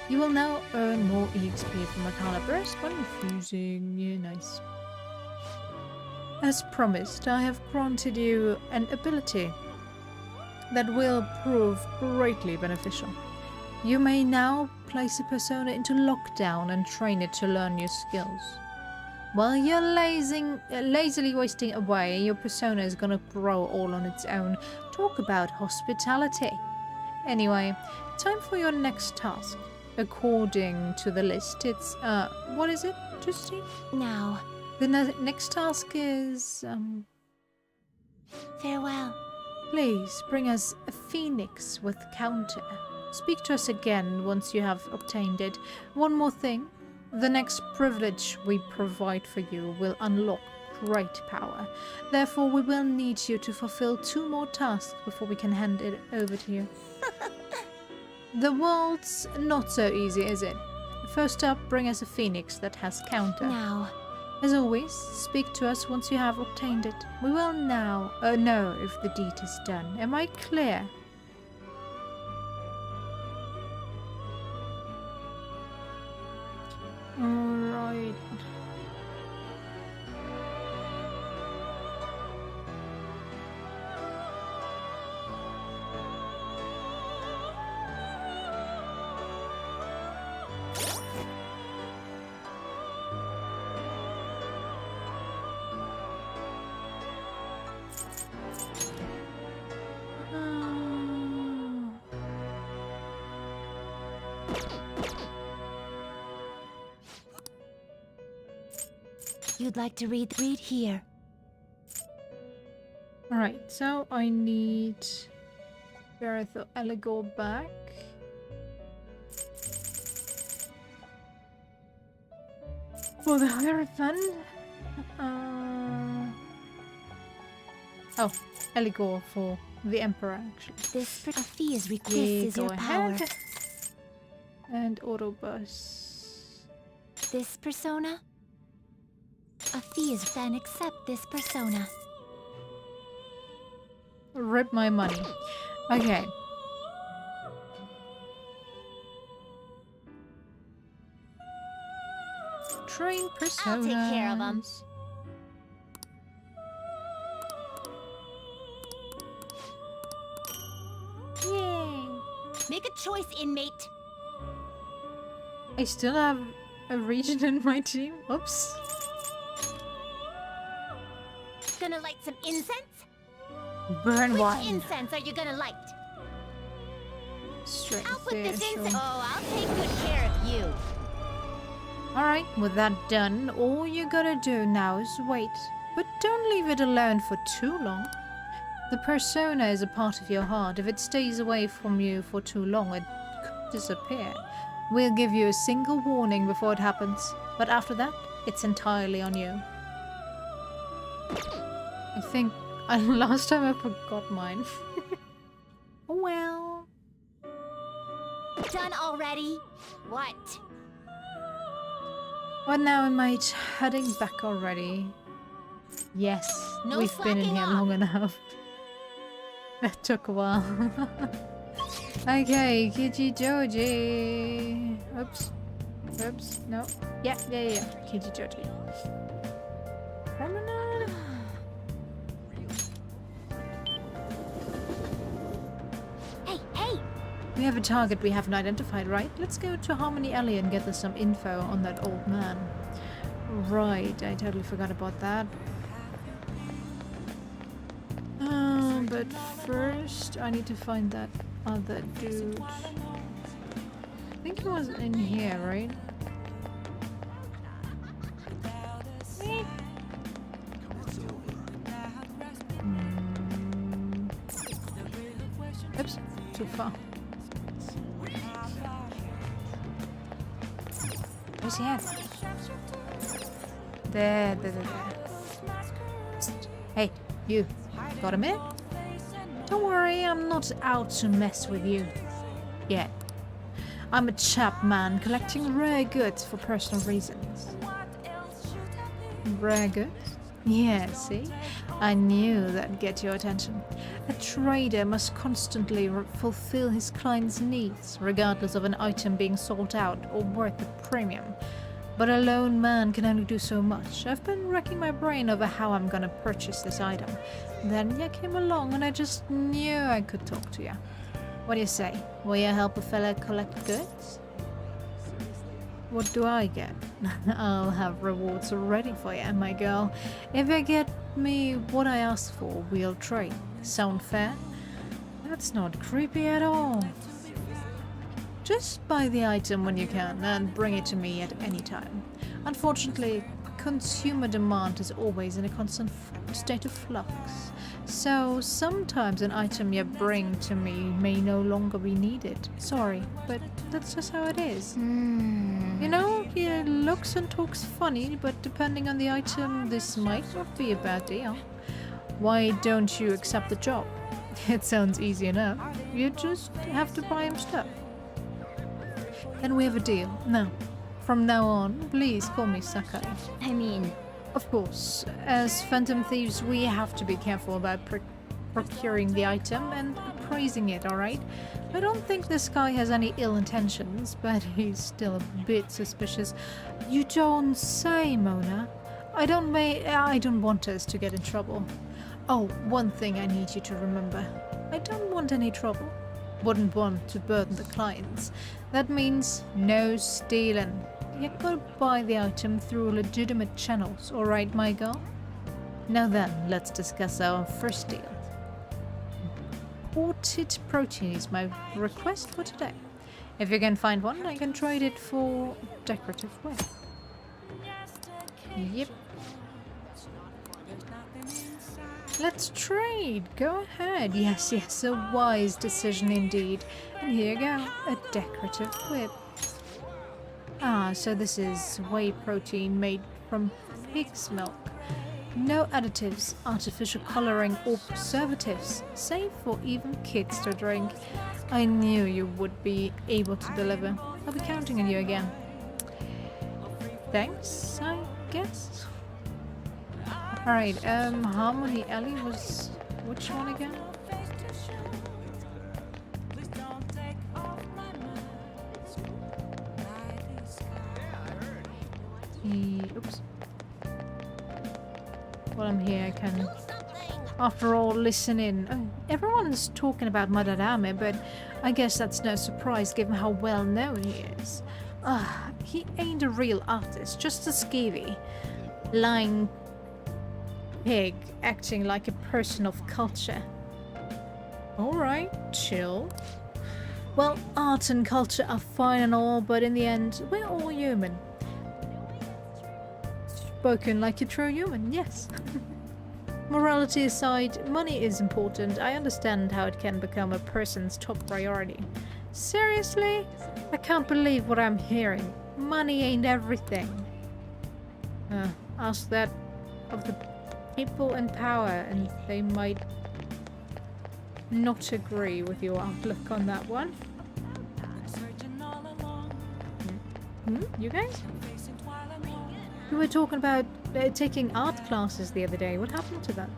You will now earn more EXP from Arcana Burst by infusing. Yeah, nice. As promised, I have granted you an ability that will prove greatly beneficial. You may now place a persona into lockdown and train it to learn new skills. While you're lazily wasting away, your persona is gonna grow all on its own. Talk about hospitality. Anyway, time for your next task. According to the list, it's, what is it, Justine? Now, The next task is, farewell. please bring us a phoenix with counter. Speak to us again once you have obtained it. One more thing. The next privilege we provide for you will unlock great power. Therefore, we will need you to fulfill 2 more tasks before we can hand it over to you. The world's not so easy, is it? First up, bring us a phoenix that has counter. Now, As always, speak to us once you have obtained it. We will now know if the deed is done. Am I clear? Alright. you'd like to read here. Alright, so I need Gareth or Eligor back. For the Hierophant. Oh, Eligor for the Emperor, actually. A fee is Yeah, is go your power. ahead. And Autobus. This persona? A fee is then accept this persona. Rip my money. Okay. Train personas. I'll take care of 'em. Yay! Make a choice, inmate. I still have a region in my team. Oops. Gonna light some incense? Burn Which one. incense are you gonna light? Strength. I'll put yeah, this sure. incense. Oh, I'll take good care of you. Alright, with that done, all you gotta do now is wait. But don't leave it alone for too long. The persona is a part of your heart. If it stays away from you for too long, it could disappear. We'll give you a single warning before it happens, but after that, it's entirely on you. I think last time I forgot mine. Oh well. Done already? What? What now, mate? Heading back already? Yes, No we've been in slacking here off. long enough. That took a while. Okay, Kichijoji. Oops. Oops. No. Yeah. Kichijoji. Promenade. Hey! We have a target we haven't identified, right? Let's go to Harmony Alley and get us some info on that old man. Right, I totally forgot about that. But first I need to find that other dude. I think he was in here, right? Oops, too far. Where's he at? There. Hey, you. Got a minute? Don't worry, I'm not out to mess with you. Yet. I'm a chap man collecting rare goods for personal reasons. Rare goods? Yeah, see? I knew that'd get your attention. A trader must constantly fulfill his client's needs, regardless of an item being sold out or worth a premium. But a lone man can only do so much. I've been racking my brain over how I'm gonna purchase this item. Then you came along and I just knew I could talk to you. What do you say? Will you help a fella collect goods? What do I get? I'll have rewards ready for you, my girl. If you get me what I asked for, we'll trade. Sound fair? That's not creepy at all. Just buy the item when you can and bring it to me at any time. Unfortunately, consumer demand is always in a constant state of flux. So sometimes an item you bring to me may no longer be needed. Sorry, but that's just how it is. You know, he looks and talks funny, but depending on the item, this might not be a bad deal. Why don't you accept the job? It sounds easy enough. You just have to buy him stuff. Then we have a deal. Now, from now on, please call me Sakai. I mean, Of course, as phantom thieves, we have to be careful about procuring the item and appraising it, alright? I don't think this guy has any ill intentions, but he's still a bit suspicious. You don't say, Mona. I don't want us to get in trouble. Oh, one thing I need you to remember. I don't want any trouble. Wouldn't want to burden the clients. That means no stealing. You gotta buy the item through legitimate channels, alright, my girl? Now then, let's discuss our first deal. Ported protein is my request for today. If you can find one, I can trade it for decorative wear. Yep. Let's trade. Go ahead. Yes, a wise decision indeed. And here you go, a decorative whip. Ah, so this is whey protein made from pig's milk. No additives, artificial coloring or preservatives, safe for even kids to drink. I knew you would be able to deliver. I'll be counting on you again. Thanks, I guess. Alright, Harmony Alley was which one again? Oops. While I'm here, I can, after all, listen in. Oh, everyone's talking about Madarame, but I guess that's no surprise given how well known he is. He ain't a real artist, just a skeevy, lying pig acting like a person of culture. Alright, chill. Well, art and culture are fine and all, but in the end, we're all human. Spoken like a true human, yes. Morality aside, money is important. I understand how it can become a person's top priority. Seriously? I can't believe what I'm hearing. Money ain't everything. Ask that of the people in power, and they might not agree with your outlook on that one. You guys? We were talking about taking art classes the other day. What happened to that?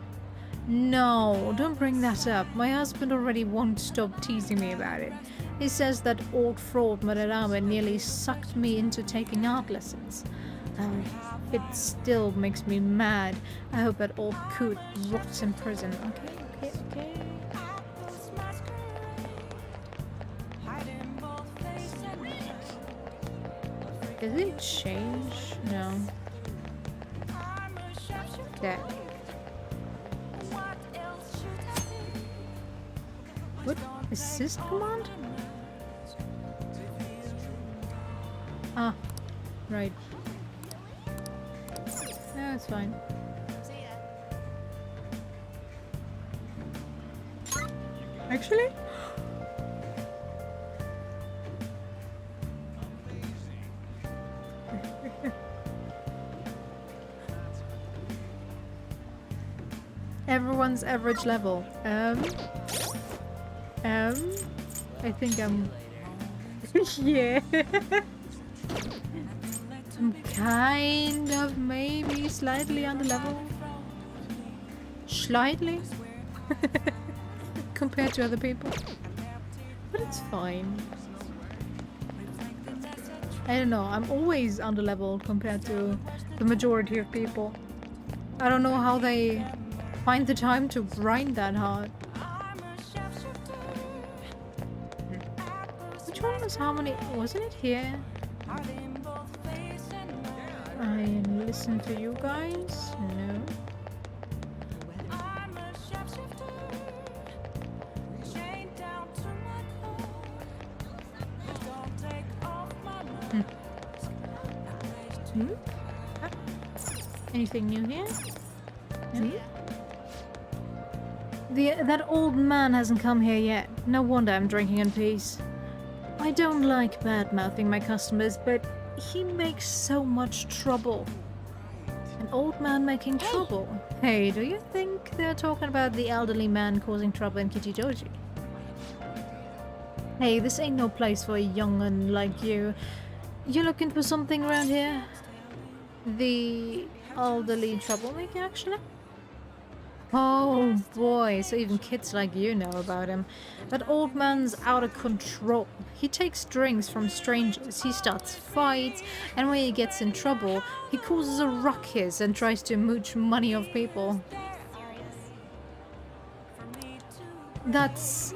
No, don't bring that up. My husband already won't stop teasing me about it. He says that old fraud Madarame nearly sucked me into taking art lessons. It still makes me mad. I hope that old coot rots in prison. Okay. Does it change? No. That. What? Assist command? Ah, right. No, it's fine. Actually? Everyone's average level. I think I'm... yeah. I'm kind of maybe slightly under level. Slightly? Compared to other people. But it's fine. I don't know, I'm always under level compared to the majority of people. I don't know how they find the time to grind that hard. Which one was how many? Wasn't it here? I listen to you guys? No. Anything new here? That old man hasn't come here yet. No wonder I'm drinking in peace. I don't like bad-mouthing my customers, but he makes so much trouble. An old man making trouble? Hey, do you think they're talking about the elderly man causing trouble in Kichijoji? Hey, this ain't no place for a young'un like you. You looking for something around here? The elderly troublemaker, actually? Oh boy, so even kids like you know about him. That old man's out of control. He takes drinks from strangers, he starts fights, and when he gets in trouble, he causes a ruckus and tries to mooch money off people. That's...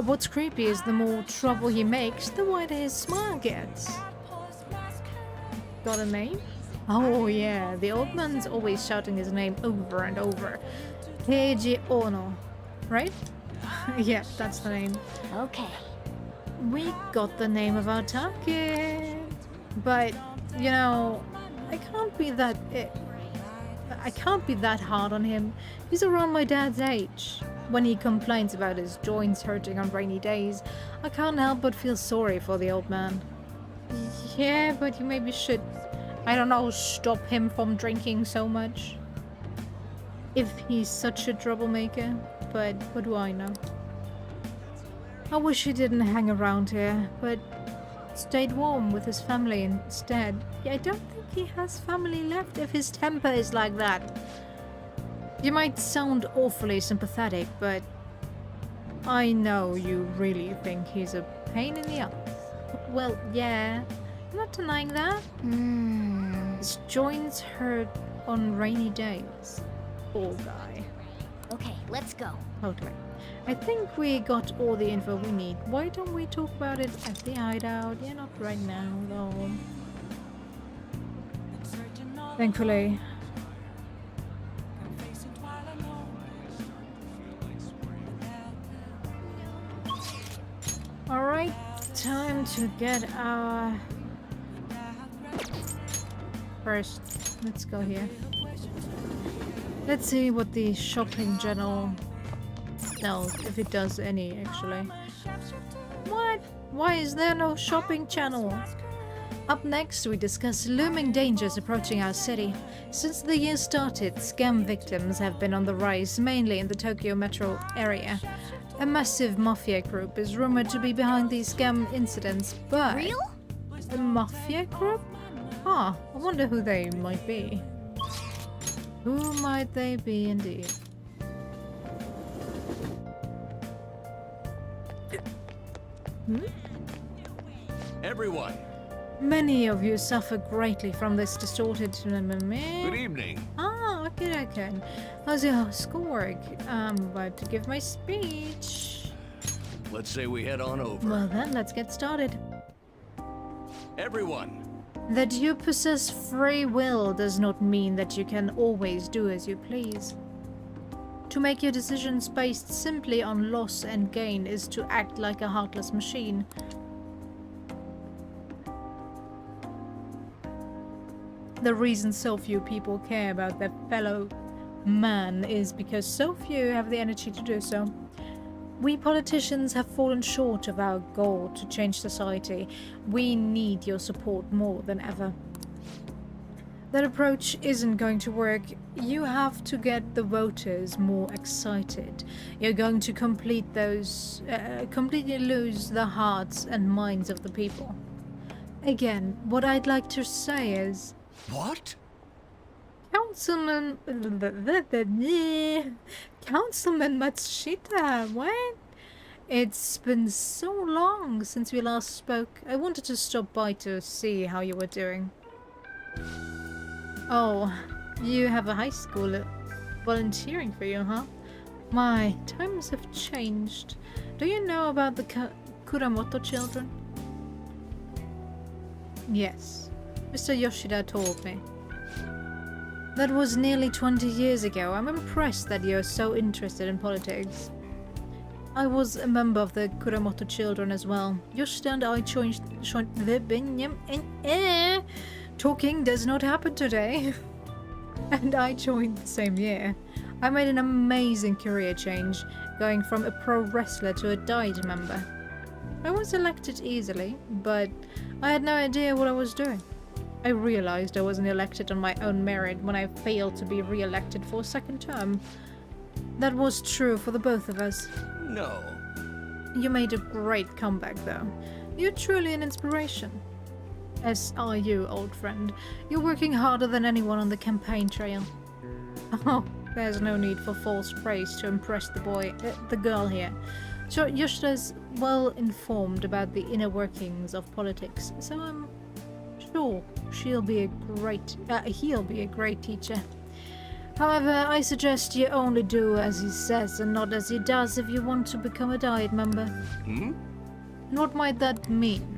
what's creepy is the more trouble he makes, the wider his smile gets. Got a name? Oh yeah, the old man's always shouting his name over and over. Keiji Ono, right? Yeah, that's the name. Okay. We got the name of our target. But, you know, I can't be that hard on him. He's around my dad's age. When he complains about his joints hurting on rainy days, I can't help but feel sorry for the old man. Yeah, but you maybe should, I don't know, stop him from drinking so much. If he's such a troublemaker, but what do I know? I wish he didn't hang around here, but stayed warm with his family instead. Yeah, I don't think he has family left if his temper is like that. You might sound awfully sympathetic, but I know you really think he's a pain in the ass. Well, yeah, I'm not denying that. His joints hurt on rainy days. Poor guy. Okay, let's go. Totally. I think we got all the info we need. Why don't we talk about it at the hideout? Yeah, not right now, though. Thankfully. Alright, time to get our... First, let's go here. Let's see what the shopping channel sells, if it does any, actually. What? Why is there no shopping channel? Up next, we discuss looming dangers approaching our city. Since the year started, scam victims have been on the rise, mainly in the Tokyo metro area. A massive mafia group is rumored to be behind these scam incidents, but... Real? A mafia group? Huh, I wonder who they might be. Who might they be indeed? Everyone, Many of you suffer greatly from this distorted... good evening. Ah, okay. How's your schoolwork? I'm about to give my speech. Let's say we head on over. Well then, let's get started. Everyone, That you possess free will does not mean that you can always do as you please. To make your decisions based simply on loss and gain is to act like a heartless machine. The reason so few people care about their fellow man is because so few have the energy to do so. We politicians have fallen short of our goal to change society. We need your support more than ever. That approach isn't going to work. You have to get the voters more excited. You're going to completely lose the hearts and minds of the people. Again, what I'd like to say is... what? Councilman Matsushita, what? It's been so long since we last spoke. I wanted to stop by to see how you were doing. Oh, you have a high school volunteering for you, huh? My, times have changed. Do you know about the Kuramoto children? Yes, Mr. Yoshida told me. That was nearly 20 years ago. I'm impressed that you're so interested in politics. I was a member of the Kuramoto children as well. Yoshida and I joined the talking does not happen today. And I joined the same year. I made an amazing career change, going from a pro wrestler to a diet member. I was elected easily, but I had no idea what I was doing. I realized I wasn't elected on my own merit when I failed to be re-elected for a second term. That was true for the both of us. No. You made a great comeback though. You're truly an inspiration. As are you, old friend. You're working harder than anyone on the campaign trail. Oh, there's no need for false praise to impress the girl here. So Yoshida's well informed about the inner workings of politics, so I'm sure he'll be a great teacher. However, I suggest you only do as he says and not as he does if you want to become a diet member. Hmm? And what might that mean?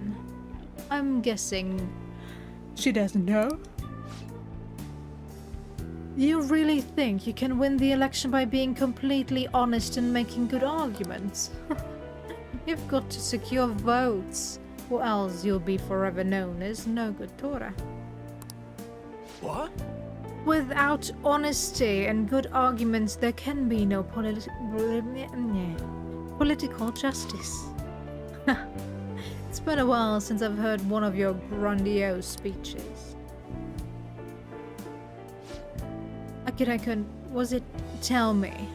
I'm guessing she doesn't know. You really think you can win the election by being completely honest and making good arguments? You've got to secure votes, or else you'll be forever known as no good Tora. What? Without honesty and good arguments, there can be no political justice. It's been a while since I've heard one of your grandiose speeches. Akira-kun, was it... Tell me,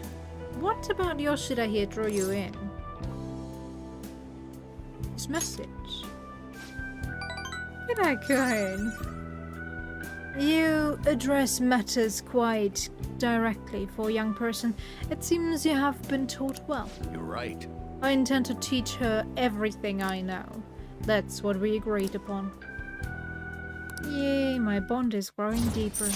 what about Yoshida here drew you in? His message. Akira-kun, you address matters quite directly for a young person. It seems you have been taught well. You're right. I intend to teach her everything I know. That's what we agreed upon. Yay, my bond is growing deeper.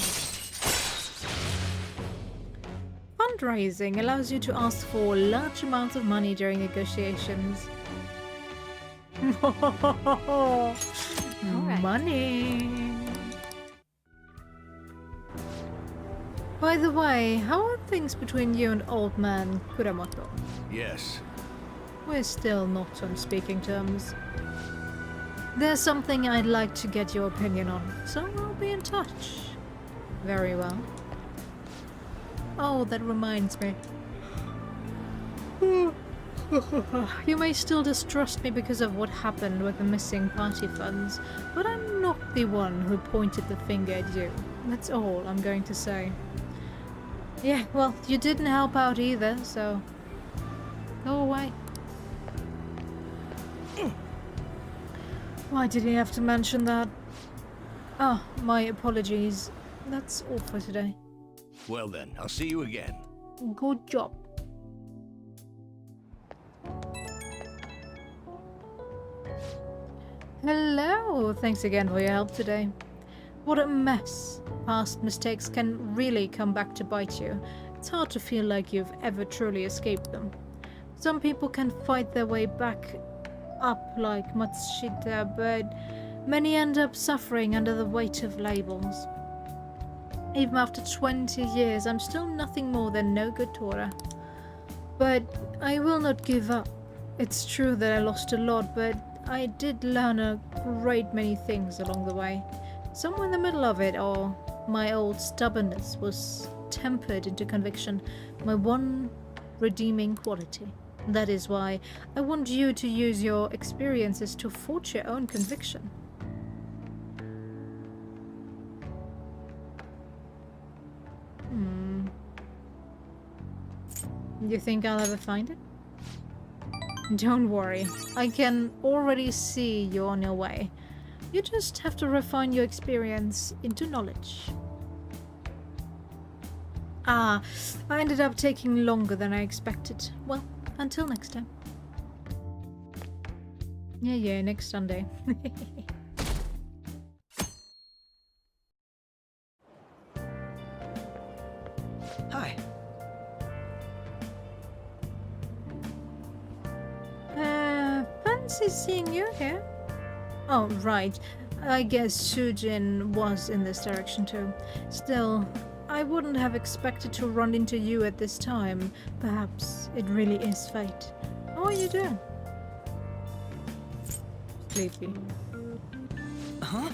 Fundraising allows you to ask for large amounts of money during negotiations. Money! By the way, how are things between you and old man Kuramoto? Yes. We're still not on speaking terms. There's something I'd like to get your opinion on, so I'll be in touch. Very well. Oh, that reminds me. You may still distrust me because of what happened with the missing party funds, but I'm not the one who pointed the finger at you. That's all I'm going to say. Yeah, well, you didn't help out either, so go away. Why did he have to mention that? Oh, my apologies. That's all for today. Well then, I'll see you again. Good job. Hello! Thanks again for your help today. What a mess. Past mistakes can really come back to bite you. It's hard to feel like you've ever truly escaped them. Some people can fight their way back up like Matsushita, but many end up suffering under the weight of labels. Even after 20 years, I'm still nothing more than no good Tora. But I will not give up. It's true that I lost a lot, but I did learn a great many things along the way. Somewhere in the middle of it all, my old stubbornness was tempered into conviction, my one redeeming quality. That is why I want you to use your experiences to forge your own conviction. You think I'll ever find it? Don't worry, I can already see you're on your way. You just have to refine your experience into knowledge. Ah, I ended up taking longer than I expected. Well, until next time. Yeah, next Sunday. Hi. Fancy seeing you here. Oh, right. I guess Sujin was in this direction too. Still, I wouldn't have expected to run into you at this time. Perhaps it really is fate. How are you doing? Sleepy. Huh?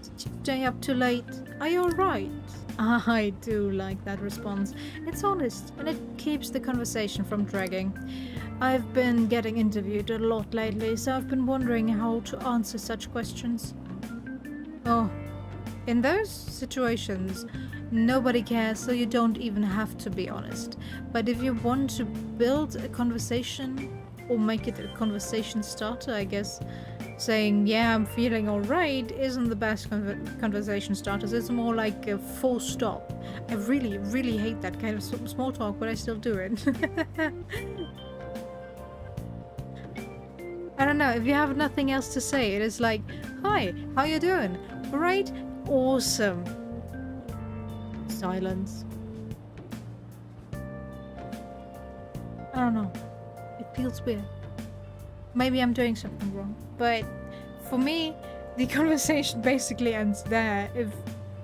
Did you stay up too late? Are you alright? I do like that response. It's honest, and it keeps the conversation from dragging. I've been getting interviewed a lot lately, so I've been wondering how to answer such questions. Oh, in those situations, nobody cares, so you don't even have to be honest. But if you want to build a conversation, or make it a conversation starter, I guess, saying, yeah, I'm feeling alright, isn't the best conversation starters. It's more like a full stop. I really, really hate that kind of small talk, but I still do it. I don't know, if you have nothing else to say, it is like, hi, how you doing? Alright? Awesome. Silence. I don't know. It feels weird. Maybe I'm doing something wrong. But for me, the conversation basically ends there if,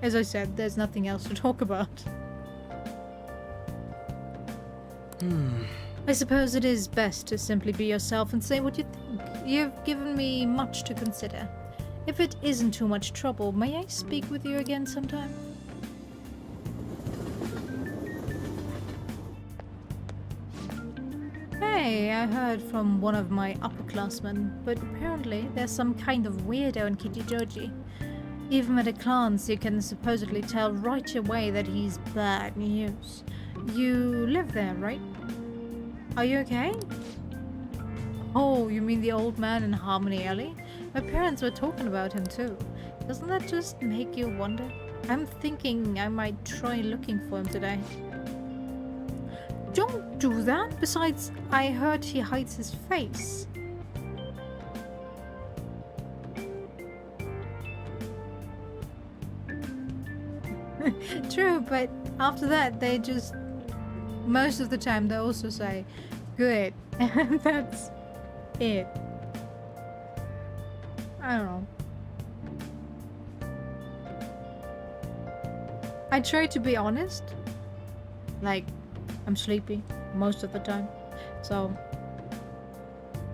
as I said, there's nothing else to talk about. I suppose it is best to simply be yourself and say what you think. You've given me much to consider. If it isn't too much trouble, may I speak with you again sometime? Hey, I heard from one of my upperclassmen, but apparently there's some kind of weirdo in Kichijoji. Even at a glance, you can supposedly tell right away that he's bad news. You live there, right? Are you okay? Oh, you mean the old man in Harmony Alley? My parents were talking about him too. Doesn't that just make you wonder? I'm thinking I might try looking for him today. Don't do that! Besides, I heard he hides his face. True, but after that, they just... Most of the time, they also say, good. And that's it. I don't know. I try to be honest. Like, I'm sleepy most of the time. So,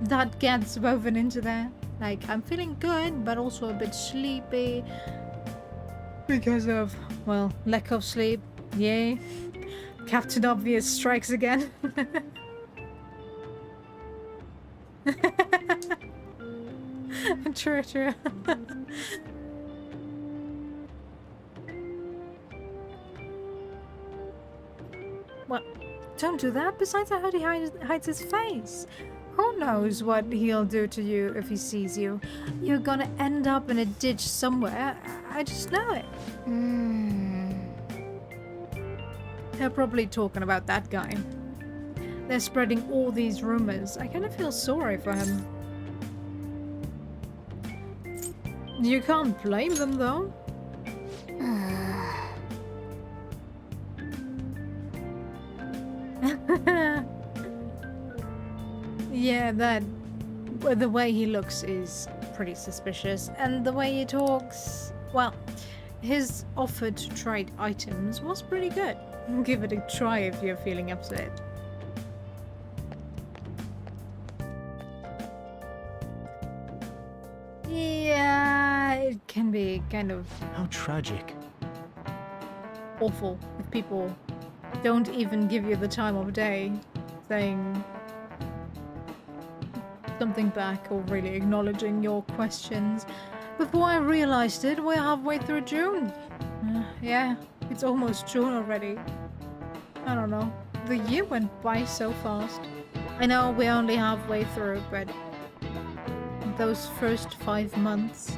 that gets woven into there. Like, I'm feeling good, but also a bit sleepy. Because of, well, lack of sleep. Yay. Captain Obvious strikes again. True, true. Well, don't do that. Besides, I heard he hides his face. Who knows what he'll do to you if he sees you? You're gonna end up in a ditch somewhere. I just know it. They're probably talking about that guy. They're spreading all these rumors. I kind of feel sorry for him. You can't blame them, though. Yeah, the way he looks is pretty suspicious, and the way he talks, well, his offer to trade items was pretty good. Give it a try if you're feeling upset. Yeah, it can be kind of How tragic. awful if people don't even give you the time of day, saying something back or really acknowledging your questions. Before I realized it, we're halfway through June. Yeah, it's almost June already. I don't know. The year went by so fast. I know we're only halfway through, but those first 5 months.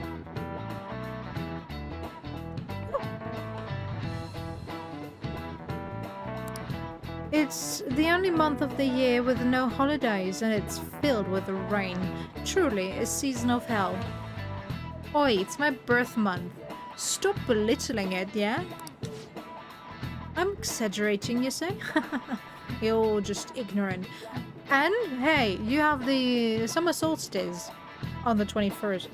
It's the only month of the year with no holidays, and it's filled with rain. Truly a season of hell. Oi, it's my birth month. Stop belittling it, yeah? I'm exaggerating, you say? You're all just ignorant. And, hey, you have the summer solstice on the 21st.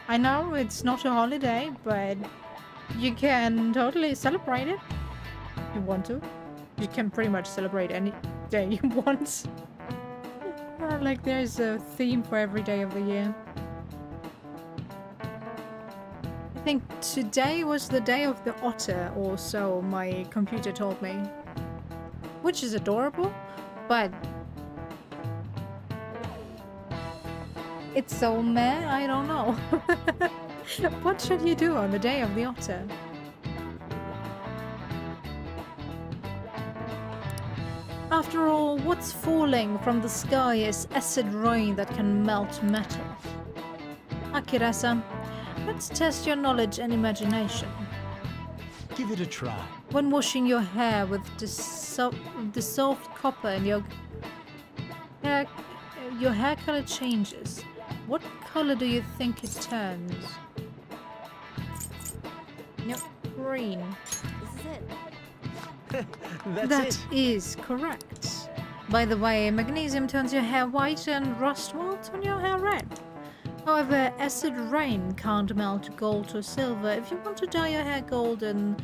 I know it's not a holiday, but you can totally celebrate it. If you want to. You can pretty much celebrate any day you want. Like there's a theme for every day of the year. I think today was the day of the otter, or so my computer told me. Which is adorable, but it's so meh, I don't know. What should you do on the day of the otter? After all, what's falling from the sky is acid rain that can melt metal. Akira-san, let's test your knowledge and imagination. Give it a try. When washing your hair with dissolved copper and your hair color changes, what color do you think it turns? Yep, green. This is it. That That's it. is correct. By the way, magnesium turns your hair white and rust will turn your hair red. However, acid rain can't melt gold or silver. If you want to dye your hair golden,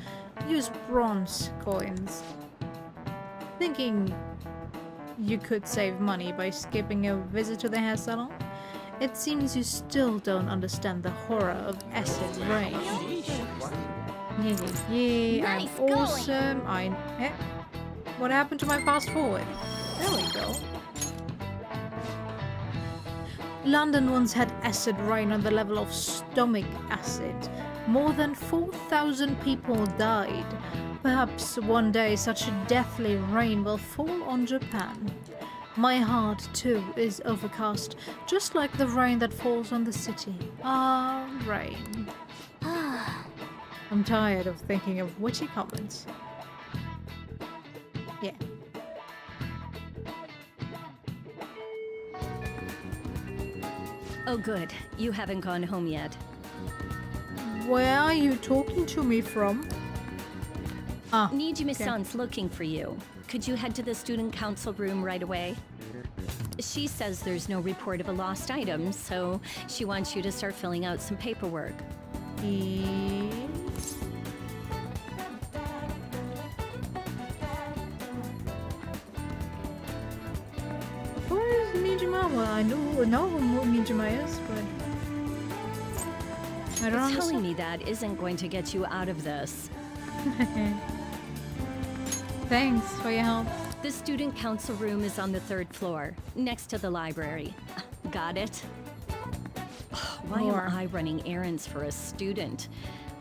use bronze coins. Thinking you could save money by skipping a visit to the hair salon? It seems you still don't understand the horror of acid rain. Yeah, Nice I'm going. awesome. What happened to my fast forward? There we go. London once had acid rain on the level of stomach acid. More than 4,000 people died. Perhaps one day such a deathly rain will fall on Japan. My heart, too, is overcast, just like the rain that falls on the city. Ah, rain. I'm tired of thinking of witty comments. Yeah. Oh, good. You haven't gone home yet. Where are you talking to me from? Ah, Nijime-san's looking for you. Could you head to the student council room right away? She says there's no report of a lost item, so she wants you to start filling out some paperwork. yes. Where is Nijima? Well, I know who Nijima is, but I don't Telling understand. me that isn't going to get you out of this. Thanks for your help. The student council room is on the 3rd floor, next to the library. Got it? Why Or- am I running errands for a student?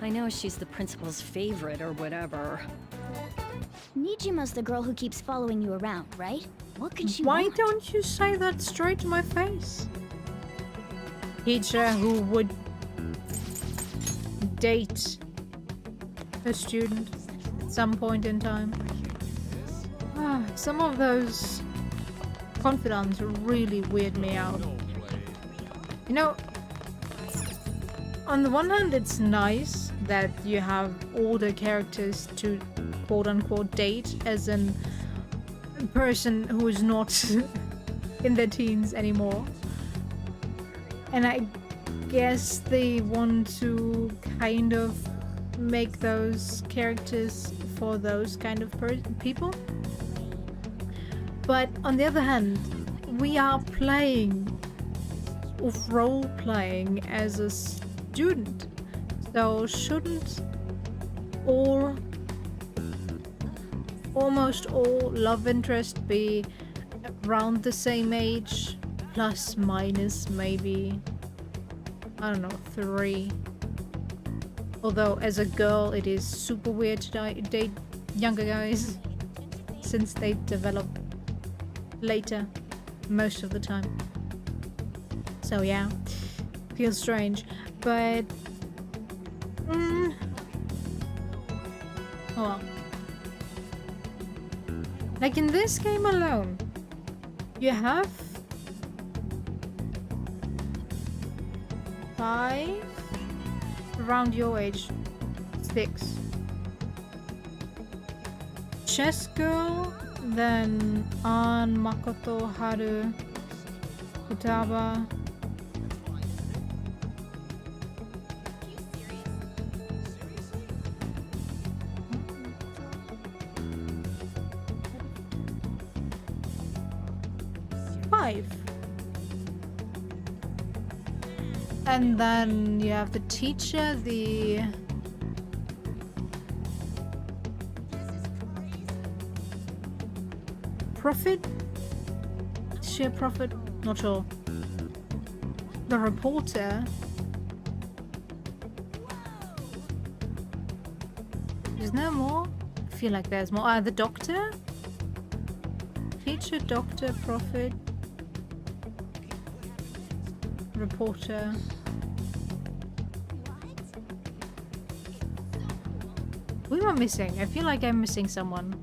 I know she's the principal's favorite or whatever. Nijima's the girl who keeps following you around, right? What could she Why want? don't you say that straight to my face? Teacher who would date a student at some point in time. Some of those confidants really weird me out. You know, on the one hand, it's nice that you have older characters to quote-unquote date, as in a person who is not in their teens anymore. And I guess they want to kind of make those characters for those kind of people. But on the other hand, we are playing, or role-playing as a student. So shouldn't almost all love interest be around the same age? Plus, minus, maybe, I don't know, 3. Although, as a girl, it is super weird to date younger guys, since they develop later, most of the time. So yeah, feels strange, but... oh well. Like in this game alone, you have 5 around your age, 6. Chess girl, then An, Makoto, Haru, Futaba. And then you have the teacher, the prophet? Is she a prophet? Not sure. The reporter. Is there more? I feel like there's more. The doctor? Teacher, doctor, prophet, reporter. Who am I missing? I feel like I'm missing someone.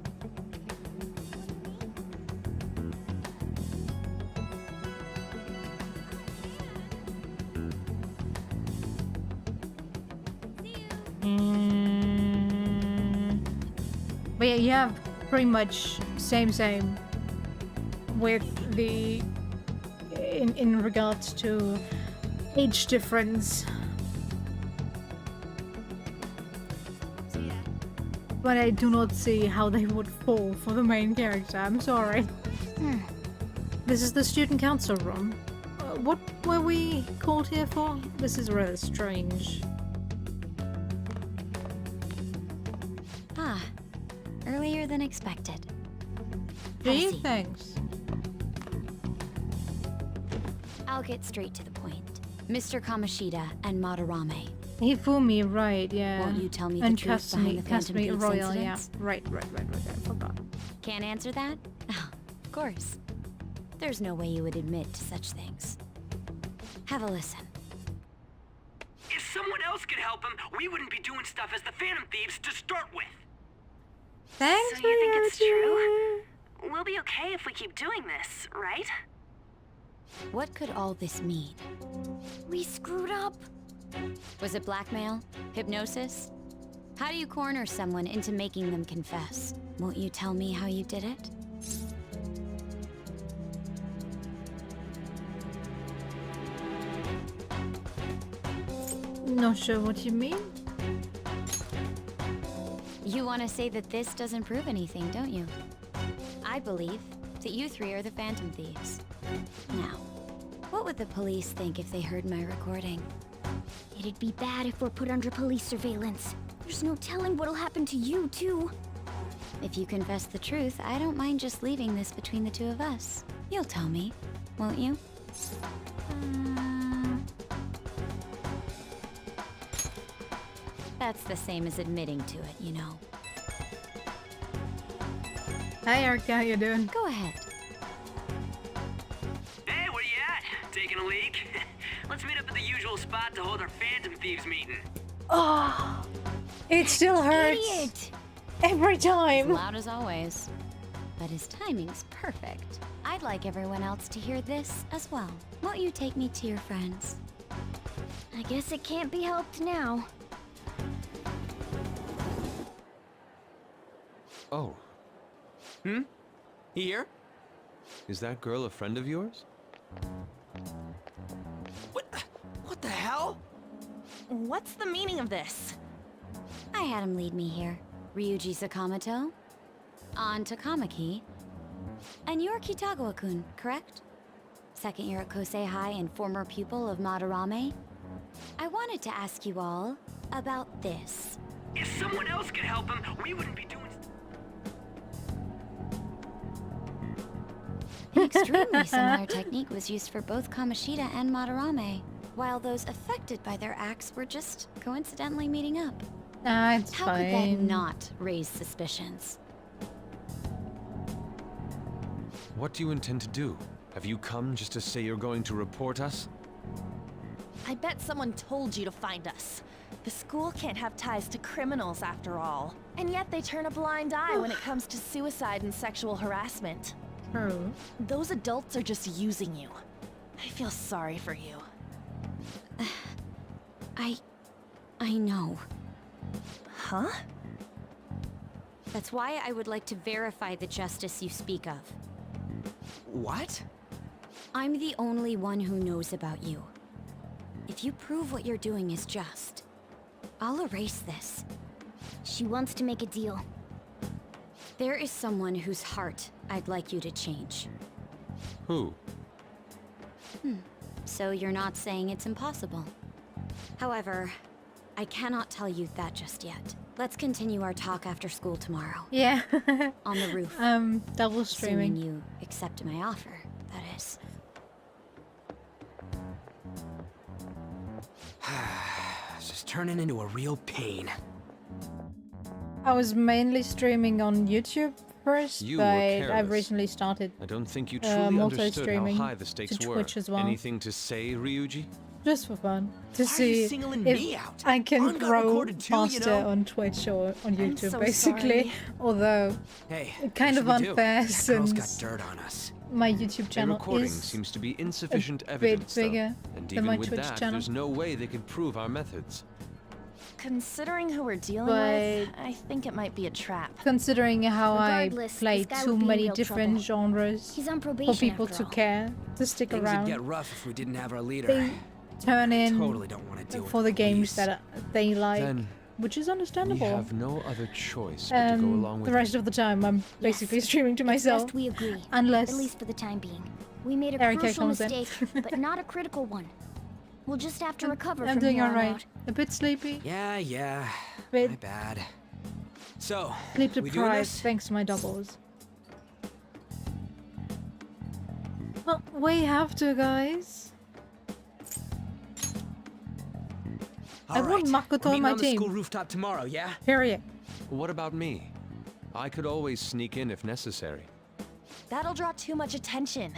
But yeah, you have pretty much same with the in regards to age difference. But I do not see how they would fall for the main character. I'm sorry. This is the student council room. What were we called here for? This is rather strange. Ah, earlier than expected. Gee, thanks. I'll get straight to the point. Mr. Kamoshida and Madarame. Hifumi, right, yeah. Won't you tell me the and truth behind the Phantom Kasumi Thieves Royal, incidents? yeah. Right, I forgot. Can't answer that? Oh, of course. There's no way you would admit to such things. Have a listen. If someone else could help him, we wouldn't be doing stuff as the Phantom Thieves to start with. Thanks, So you think it's Ryoji. true? We'll be okay if we keep doing this, right? What could all this mean? We screwed up. Was it blackmail? Hypnosis? How do you corner someone into making them confess? Won't you tell me how you did it? Not sure what you mean. You want to say that this doesn't prove anything, don't you? I believe that you 3 are the Phantom Thieves. Now, what would the police think if they heard my recording? It'd be bad if we're put under police surveillance. There's no telling what'll happen to you, too. If you confess the truth, I don't mind just leaving this between the 2 of us. You'll tell me, won't you? That's the same as admitting to it, you know. Hi Erica, how you doing? Go ahead. Hey, where you at? Taking a leak? Let's meet up at the usual spot to hold our Phantom Thieves meeting. Oh, it still hurts. Idiot! Every As time. loud as always. But his timing's perfect. I'd like everyone else to hear this as well. Won't you take me to your friends? I guess it can't be helped now. Oh, Here? is that girl a friend of yours? What the hell? What's the meaning of this? I had him lead me here. Ryuji Sakamoto, on Takamaki, and you're Kitagawa-kun, correct? Second year at Kosei High and former pupil of Madarame? I wanted to ask you all about this. If someone else could help him, we wouldn't be doing... An extremely similar technique was used for both Kamoshida and Madarame, while those affected by their acts were just coincidentally meeting up. Ah, it's How fine. could that not raise suspicions? What do you intend to do? Have you come just to say you're going to report us? I bet someone told you to find us. The school can't have ties to criminals after all. And yet they turn a blind eye when it comes to suicide and sexual harassment. True. Those adults are just using you. I feel sorry for you. I know. Huh? That's why I would like to verify the justice you speak of. What? I'm the only one who knows about you. If you prove what you're doing is just, I'll erase this. She wants to make a deal. There is someone whose heart I'd like you to change. Who? So you're not saying it's impossible. However, I cannot tell you that just yet. Let's continue our talk after school tomorrow. Yeah. On the roof. Double Assuming streaming. you accept my offer, that is. It's just turning into a real pain. I was mainly streaming on YouTube first, You were but careless. I've recently started I don't think you truly understood how multi-streaming high the stakes to were. Twitch as well. Anything to say, Ryuji? just for fun to Why are see you singling if me out? I can Mine got grow recorded too, you faster know? on Twitch or on YouTube, so basically. sorry. Although Hey, kind what of should we do? unfair That girl's got since dirt on us. my YouTube A channel recording is seems to be insufficient bit evidence, though. bigger And than even my with Twitch that, channel. there's no way they can prove our methods. Considering who we're dealing But- with, I think it might be a trap. considering how I Regardless, play this guy too would be in many real different trouble. genres He's on for probation people after to all. care, to stick Things would around. get rough if we didn't have our leader. They turn in Totally don't want to deal for with the games police. that they like, Then which is we understandable. have no other choice but to go along with The rest of the time, I'm basically streaming to myself, Best we agree. unless At least for the time being. We made a Erica crucial comes in. mistake, but not a critical one. We'll just have to recover I'm from doing here on alright. out. A bit sleepy, Yeah. Bit- My bad. So, sleep we doing deprived this? thanks to my doubles. Well, we have to, guys. I All want right. Makoto We're on meeting my on the team. school rooftop tomorrow, yeah? Period. What about me? I could always sneak in if necessary. That'll draw too much attention.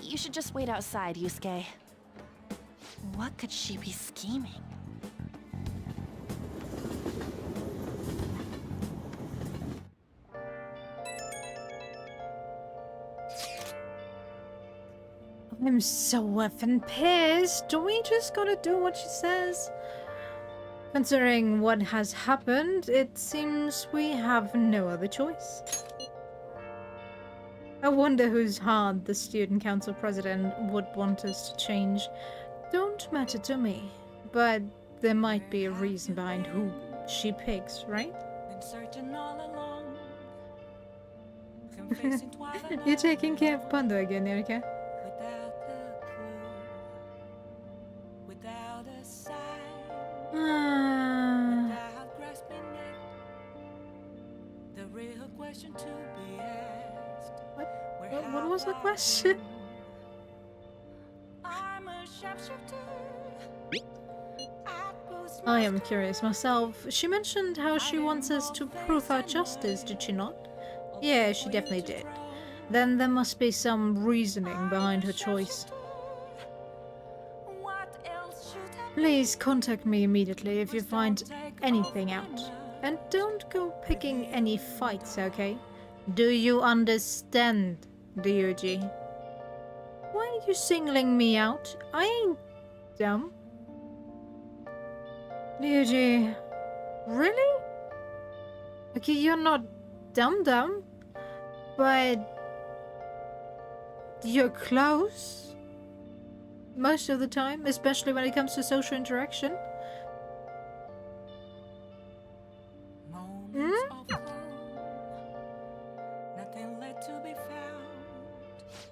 You should just wait outside, Yusuke. What could she be scheming? I'm so effing pissed. Do we just gotta do what she says? Considering what has happened, it seems we have no other choice. I wonder whose heart the student council president would want us to change. Don't matter to me, but there might be a reason behind who she picks, right? You're taking care of Panda again, Erika. Ah. What was the question? I am curious myself. She mentioned how she wants us to prove our justice, did she not? Yeah, she definitely did. Then there must be some reasoning behind her choice. Please contact me immediately if you find anything out. And don't go picking any fights, okay? Do you understand, Ryuji? Why are you singling me out? I ain't dumb. Ryuji, really? Okay, you're not dumb, but you're close. Most of the time, especially when it comes to social interaction.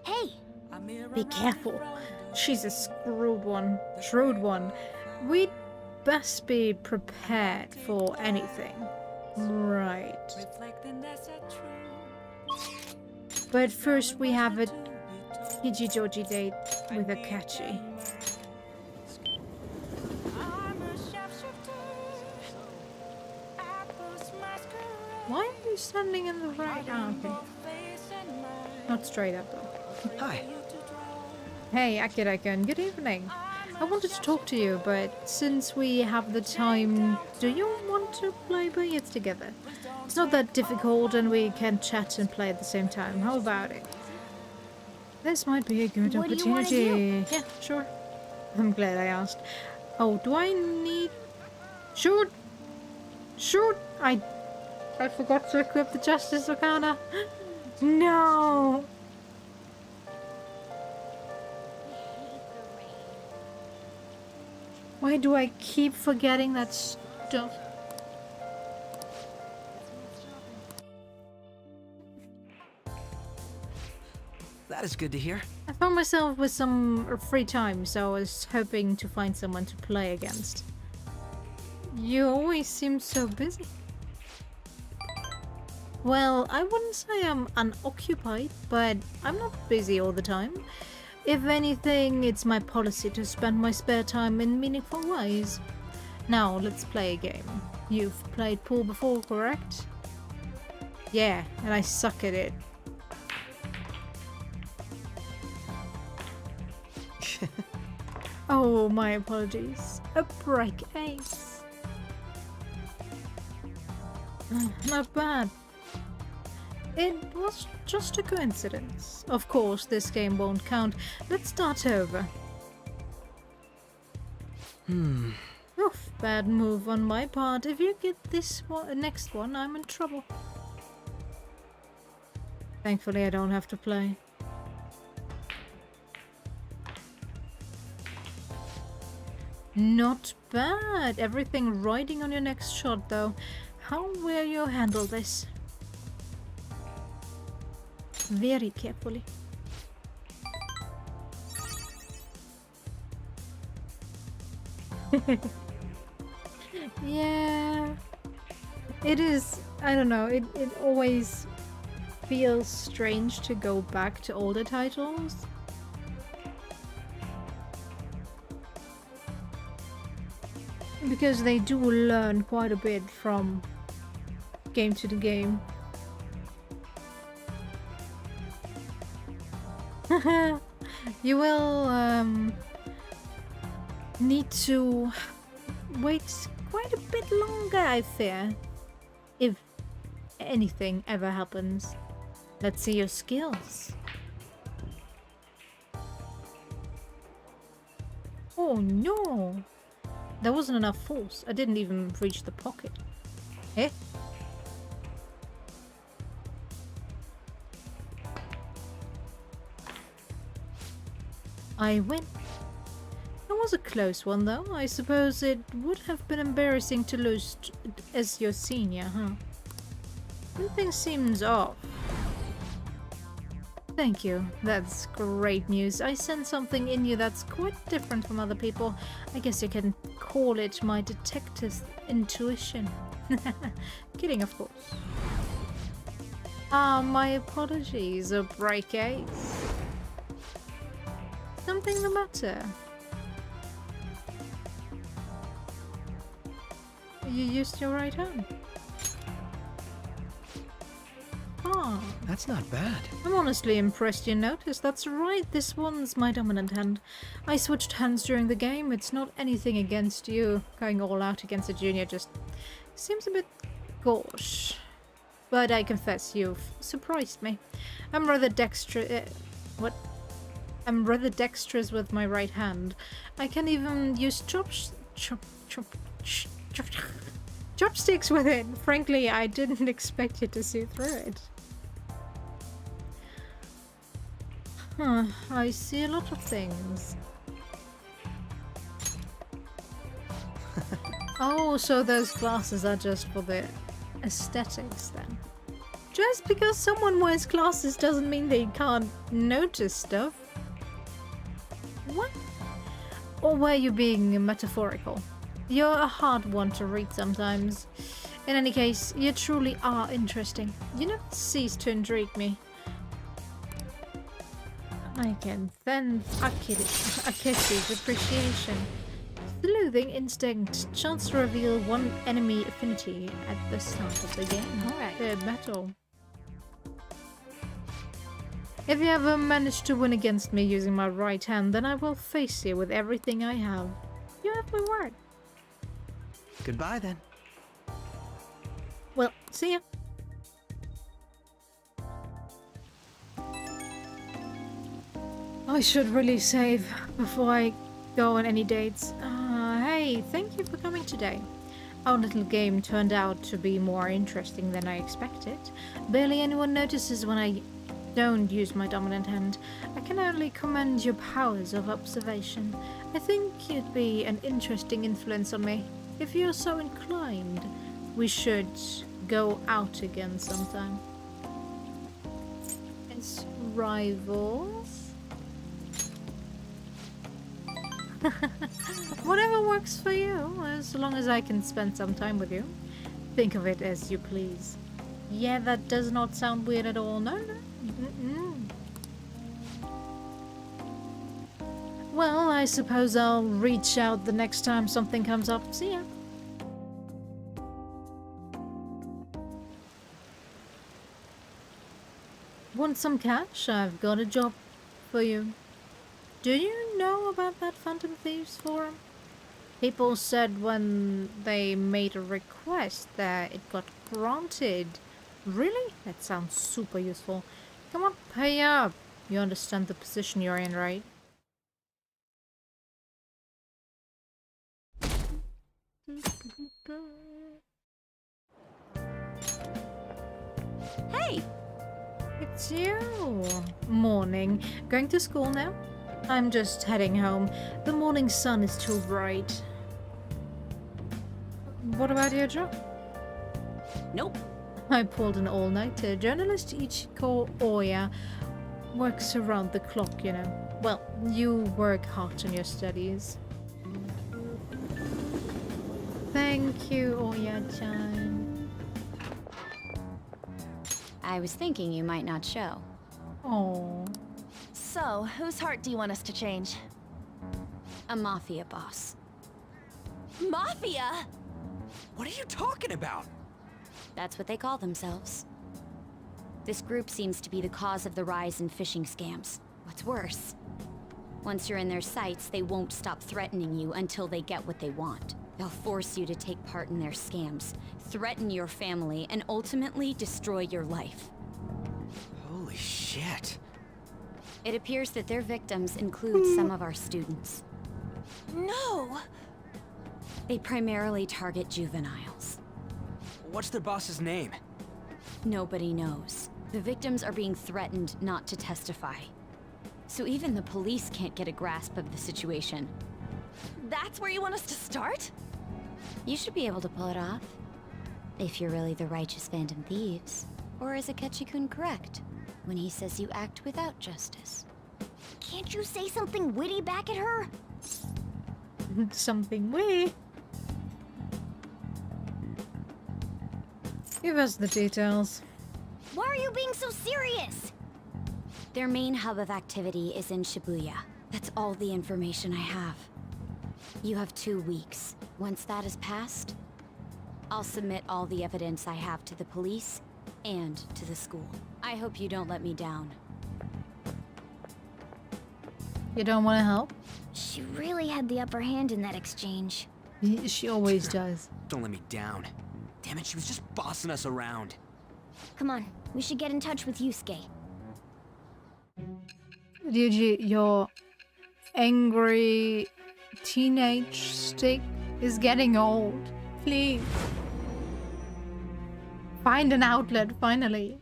Hey! Be careful. She's a shrewd one. We'd best be prepared for anything. Right. But first we have a Hijijoji date with Akechi. Why are you standing in the right? Ah, okay. Not straight up though. Hi. Hey, Akira-kun, good evening. I wanted to talk to you, but since we have the time, do you want to play billiards together? It's not that difficult and we can chat and play at the same time. How about it? This might be a good What do you wanna opportunity. Yeah, sure. I'm glad I asked. Oh, do I need... Shoot! Shoot! I forgot to equip the Justice Arcana. No! Why do I keep forgetting that stuff? That is good to hear. I found myself with some free time, so I was hoping to find someone to play against. You always seem so busy. Well, I wouldn't say I'm unoccupied, but I'm not busy all the time. If anything, it's my policy to spend my spare time in meaningful ways. Now, let's play a game. You've played pool before, correct? Yeah, and I suck at it. Oh, my apologies. A break ace. Not bad. It was just a coincidence. Of course, this game won't count. Let's start over. Oof, bad move on my part. If you get this next one, I'm in trouble. Thankfully, I don't have to play. Not bad. Everything riding on your next shot, though. How will you handle this? Very carefully. Yeah. It is, I don't know, it always feels strange to go back to older titles. Because they do learn quite a bit from game to the game. You will need to wait quite a bit longer, I fear, if anything ever happens. Let's see your skills. Oh no! There wasn't enough force. I didn't even reach the pocket. Eh? I win. That was a close one, though. I suppose it would have been embarrassing to lose as your senior, huh? Something seems off. Thank you. That's great news. I sense something in you that's quite different from other people. I guess you can call it my detective intuition. Kidding, of course. My apologies, a break ace. Something the matter? You used your right hand. Ah, That's not bad. I'm honestly impressed you noticed. That's right, this one's my dominant hand. I switched hands during the game. It's not anything against you. Going all out against a junior just seems a bit gauche. But I confess, you've surprised me. I'm rather dexterous. What? I'm rather dexterous with my right hand. I can even use chopsticks with it. Frankly, I didn't expect you to see through it. Huh, I see a lot of things. Oh, so those glasses are just for the aesthetics then. Just because someone wears glasses doesn't mean they can't notice stuff. What? Or were you being metaphorical? You're a hard one to read sometimes. In any case, you truly are interesting. You never cease to intrigue me. I can then Akechi's appreciation. Sleuthing instinct. Chance to reveal one enemy affinity at the start of the game. Alright, the battle. If you ever manage to win against me using my right hand, then I will face you with everything I have. You have my word. Goodbye then. Well, see ya. I should really save before I go on any dates. Hey, thank you for coming today. Our little game turned out to be more interesting than I expected. Barely anyone notices when I don't use my dominant hand. I can only commend your powers of observation. I think you'd be an interesting influence on me. If you're so inclined, we should go out again sometime. As rivals? Whatever works for you, as long as I can spend some time with you. Think of it as you please. Yeah, that does not sound weird at all. No, no. Well, I suppose I'll reach out the next time something comes up. See ya. Want some cash? I've got a job for you. Do you know about that Phantom Thieves forum? People said when they made a request that it got granted. Really? That sounds super useful. Come on, pay up. You understand the position you're in, right? Hey! It's you. Morning. Going to school now? I'm just heading home. The morning sun is too bright. What about your job? Nope. I pulled an all-nighter. Journalist Ichiko Oya works around the clock, you know. Well, you work hard on your studies. Thank you, Oya-chan. I was thinking you might not show. Oh. So, whose heart do you want us to change? A mafia boss. Mafia? What are you talking about? That's what they call themselves. This group seems to be the cause of the rise in phishing scams. What's worse, once you're in their sights, they won't stop threatening you until they get what they want. They'll force you to take part in their scams, threaten your family, and ultimately destroy your life. Holy shit. It appears that their victims include some of our students. No! They primarily target juveniles. What's their boss's name? Nobody knows. The victims are being threatened not to testify. So even the police can't get a grasp of the situation. That's where you want us to start? You should be able to pull it off. If you're really the righteous Phantom Thieves. Or is Akechi-kun correct when he says you act without justice? Can't you say something witty back at her? Something weird. Give us the details. Why are you being so serious? Their main hub of activity is in Shibuya. That's all the information I have. You have 2 weeks. Once that is passed, I'll submit all the evidence I have to the police and to the school. I hope you don't let me down. You don't want to help? She really had the upper hand in that exchange. She always does. Don't let me down. Damn it, she was just bossing us around. Come on, we should get in touch with Yusuke. Ryuji, your angry teenage stick is getting old. Please. Find an outlet, finally.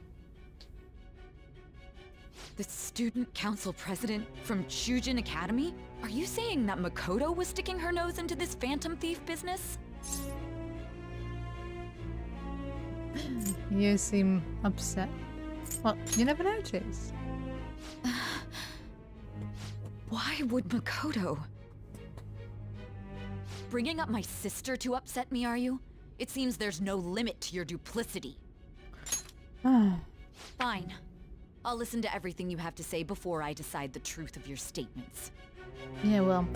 The student council president from Chujin Academy? Are you saying that Makoto was sticking her nose into this phantom thief business? You seem upset. Well, you never noticed. Why would Makoto? Bringing up my sister to upset me, are you? It seems there's no limit to your duplicity. Fine. I'll listen to everything you have to say before I decide the truth of your statements. Yeah, well,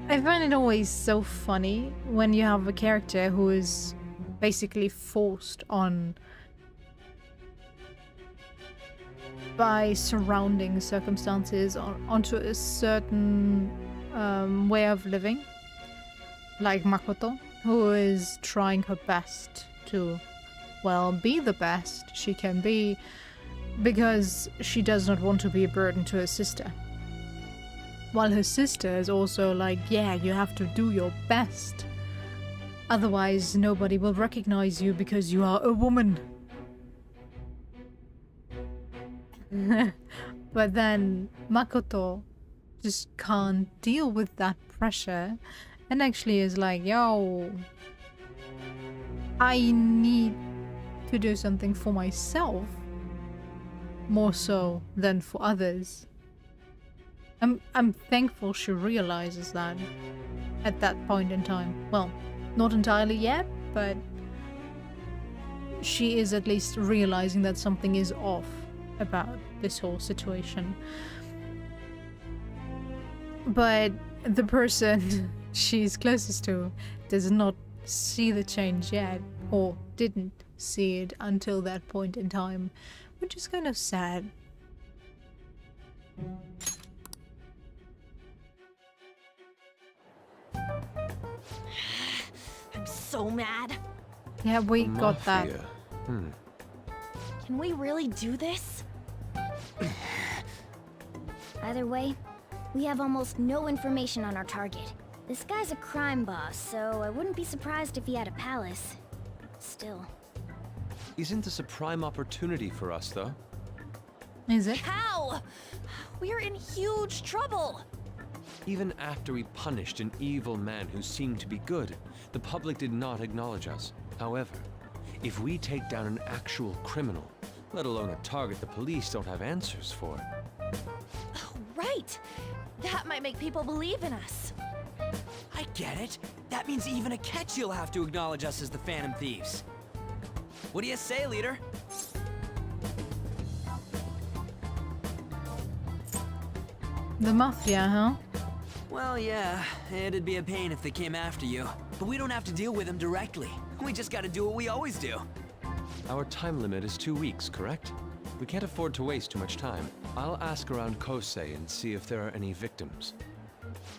I find it always so funny when you have a character who is basically forced on by surrounding circumstances onto a certain way of living, like Makoto, who is trying her best to, well, be the best she can be because she does not want to be a burden to her sister. While her sister is also like, yeah, you have to do your best. Otherwise, nobody will recognize you because you are a woman. But then Makoto just can't deal with that pressure and actually is like, yo, I need to do something for myself more so than for others. I'm thankful she realizes that at that point in time. Well, not entirely yet, but she is at least realizing that something is off about this whole situation. But the person she's closest to does not see the change yet, or didn't see it until that point in time, which is kind of sad. I'm so mad. Yeah, we got that. Can we really do this? Either way, we have almost no information on our target. This guy's a crime boss, so I wouldn't be surprised if he had a palace. Still. Isn't this a prime opportunity for us, though? Is it? How? We're in huge trouble. Even after we punished an evil man who seemed to be good, the public did not acknowledge us. However, if we take down an actual criminal, let alone a target the police don't have answers for. Right. That might make people believe in us. I get it. That means even Akechi will have to acknowledge us as the Phantom Thieves. What do you say, leader? The Mafia, huh? Well, yeah, it'd be a pain if they came after you. But we don't have to deal with them directly. We just gotta do what we always do. Our time limit is 2 weeks, correct? We can't afford to waste too much time. I'll ask around Kosei and see if there are any victims.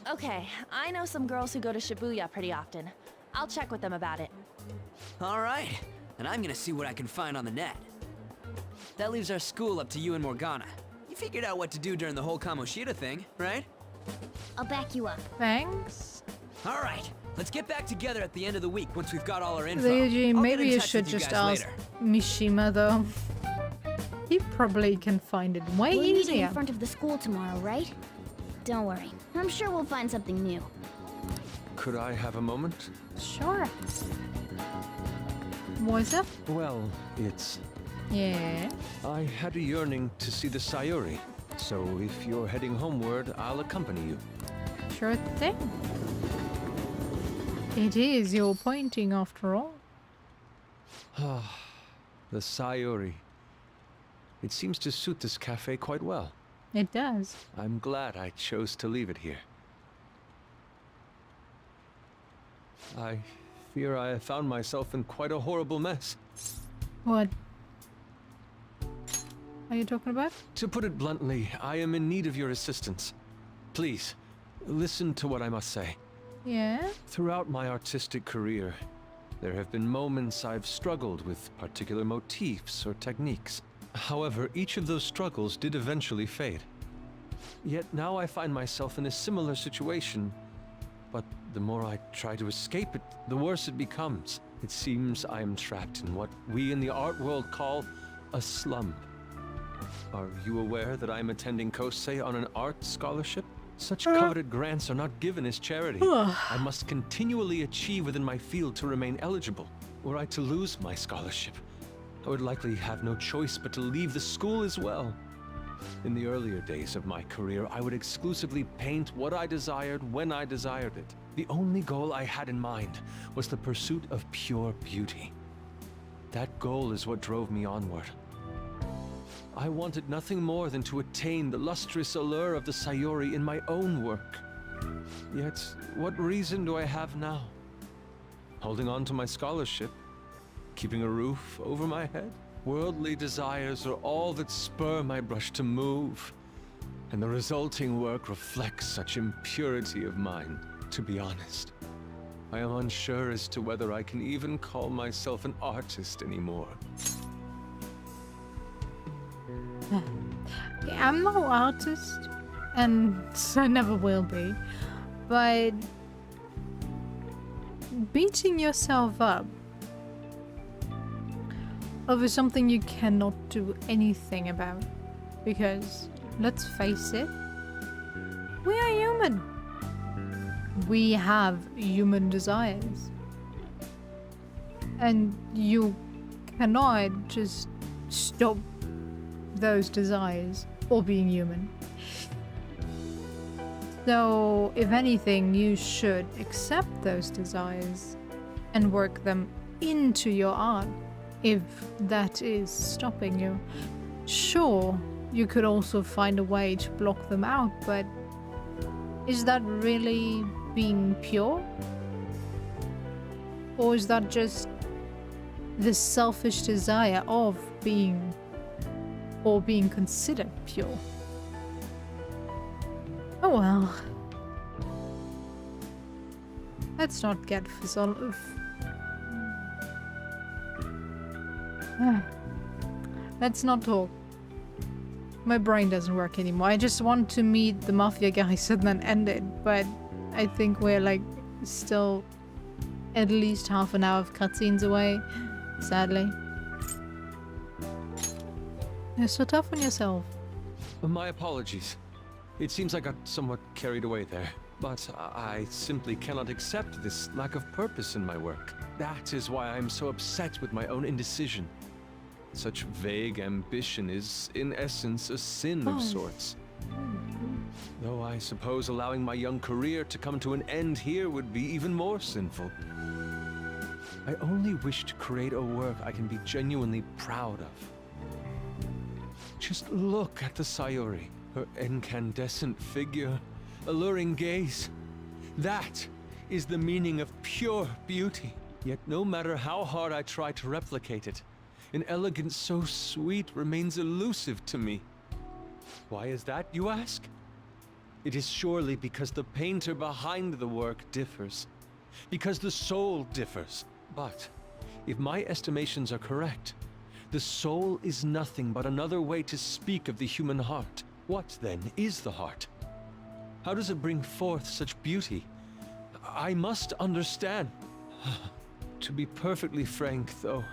Okay, I know some girls who go to Shibuya pretty often. I'll check with them about it. All right, and I'm gonna see what I can find on the net. That leaves our school up to you and Morgana. You figured out what to do during the whole Kamoshida thing, right? I'll back you up. Thanks. All right, let's get back together at the end of the week once we've got all our info. Ryuji, I'll maybe get in you touch should with you just guys ask later. Mishima, though. He probably can find it way We're meeting easier. in front of the school tomorrow, right? Don't worry. I'm sure we'll find something new. Could I have a moment? Sure. What's up? Well, it's... Yeah. I had a yearning to see the Sayuri, so if you're heading homeward, I'll accompany you. Sure thing. It is your painting after all. The Sayuri. It seems to suit this cafe quite well. It does. I'm glad I chose to leave it here. I fear I have found myself in quite a horrible mess. What are you talking about? To put it bluntly, I am in need of your assistance. Please, listen to what I must say. Yeah? Throughout my artistic career, there have been moments I've struggled with particular motifs or techniques. However, each of those struggles did eventually fade. Yet now I find myself in a similar situation, but the more I try to escape it, the worse it becomes. It seems I am trapped in what we in the art world call a slum. Are you aware that I am attending Kosei on an art scholarship? Such coveted grants are not given as charity. I must continually achieve within my field to remain eligible. Were I to lose my scholarship, I would likely have no choice but to leave the school as well. In the earlier days of my career, I would exclusively paint what I desired when I desired it. The only goal I had in mind was the pursuit of pure beauty. That goal is what drove me onward. I wanted nothing more than to attain the lustrous allure of the Sayuri in my own work. Yet, what reason do I have now? Holding on to my scholarship? Keeping a roof over my head? Worldly desires are all that spur my brush to move, and the resulting work reflects such impurity of mind. To be honest, I am unsure as to whether I can even call myself an artist anymore. I'm no artist, and I never will be, but beating yourself up over something you cannot do anything about, because let's face it, we are human. We have human desires, and you cannot just stop those desires or being human. So if anything, you should accept those desires and work them into your art if that is stopping you. Sure, you could also find a way to block them out, but is that really being pure? Or is that just the selfish desire of being or being considered pure? Oh well. Let's not get let's not talk. My brain doesn't work anymore. I just want to meet the mafia guys and then end it, but I think we're like still at least half an hour of cutscenes away, sadly. You're so tough on yourself. My apologies. It seems I got somewhat carried away there, but I simply cannot accept this lack of purpose in my work. That is why I'm so upset with my own indecision. Such vague ambition is, in essence, a sin of sorts. Though I suppose allowing my young career to come to an end here would be even more sinful. I only wish to create a work I can be genuinely proud of. Just look at the Sayuri, her incandescent figure, alluring gaze. That is the meaning of pure beauty. Yet no matter how hard I try to replicate it, an elegance so sweet remains elusive to me. Why is that, you ask? It is surely because the painter behind the work differs, because the soul differs. But if my estimations are correct, the soul is nothing but another way to speak of the human heart. What, then, is the heart? How does it bring forth such beauty? I must understand. To be perfectly frank, though,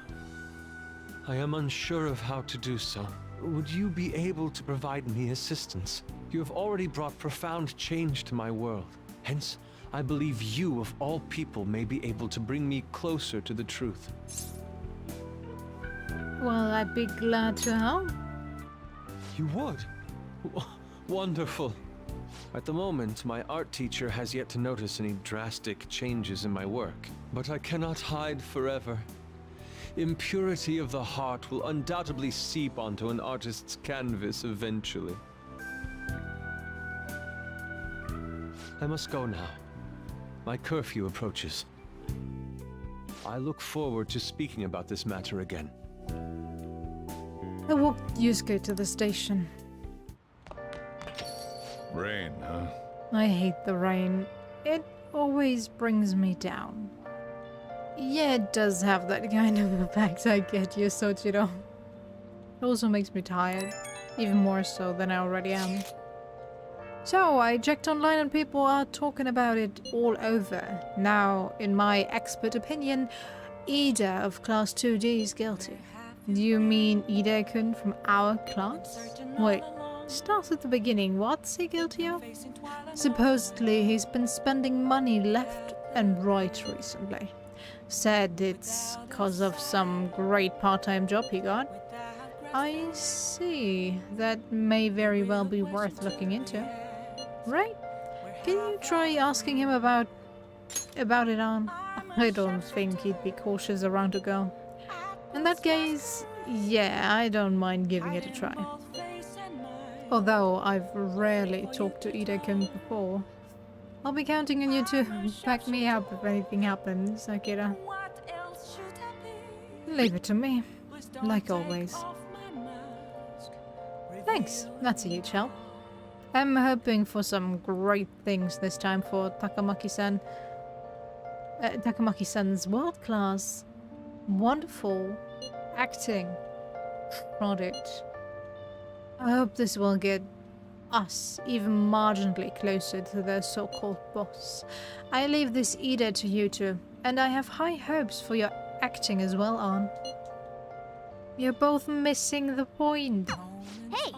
I am unsure of how to do so. Would you be able to provide me assistance? You have already brought profound change to my world. Hence, I believe you, of all people, may be able to bring me closer to the truth. Well, I'd be glad to help. You would? Wonderful. At the moment, my art teacher has yet to notice any drastic changes in my work. But I cannot hide forever. Impurity of the heart will undoubtedly seep onto an artist's canvas eventually. I must go now. My curfew approaches. I look forward to speaking about this matter again. I walked Yusuke to the station. Rain, huh? I hate the rain. It always brings me down. Yeah, it does have that kind of effect, I get you, Sochiro. It also makes me tired. Even more so than I already am. So, I checked online and people are talking about it all over. Now, in my expert opinion, Ida of Class 2D is guilty. Do you mean Ida-kun from our class? Wait, start at the beginning. What's he guilty of? Supposedly, he's been spending money left and right recently. Said it's cause of some great part-time job he got. I see. That may very well be worth looking into. Right? Can you try asking him about it on? I don't think he'd be cautious around a girl. In that case, yeah, I don't mind giving it a try. Although I've rarely talked to Ida-kun before. I'll be counting on you to back me up if anything happens, Akira. Leave it to me, like always. Thanks, that's a huge help. I'm hoping for some great things this time for Takamaki-san. Takamaki-san's world-class, wonderful acting product. I hope this will get us even marginally closer to their so-called boss. I leave this Ida to you two, and I have high hopes for your acting as well, Ann. You're both missing the point. Hey!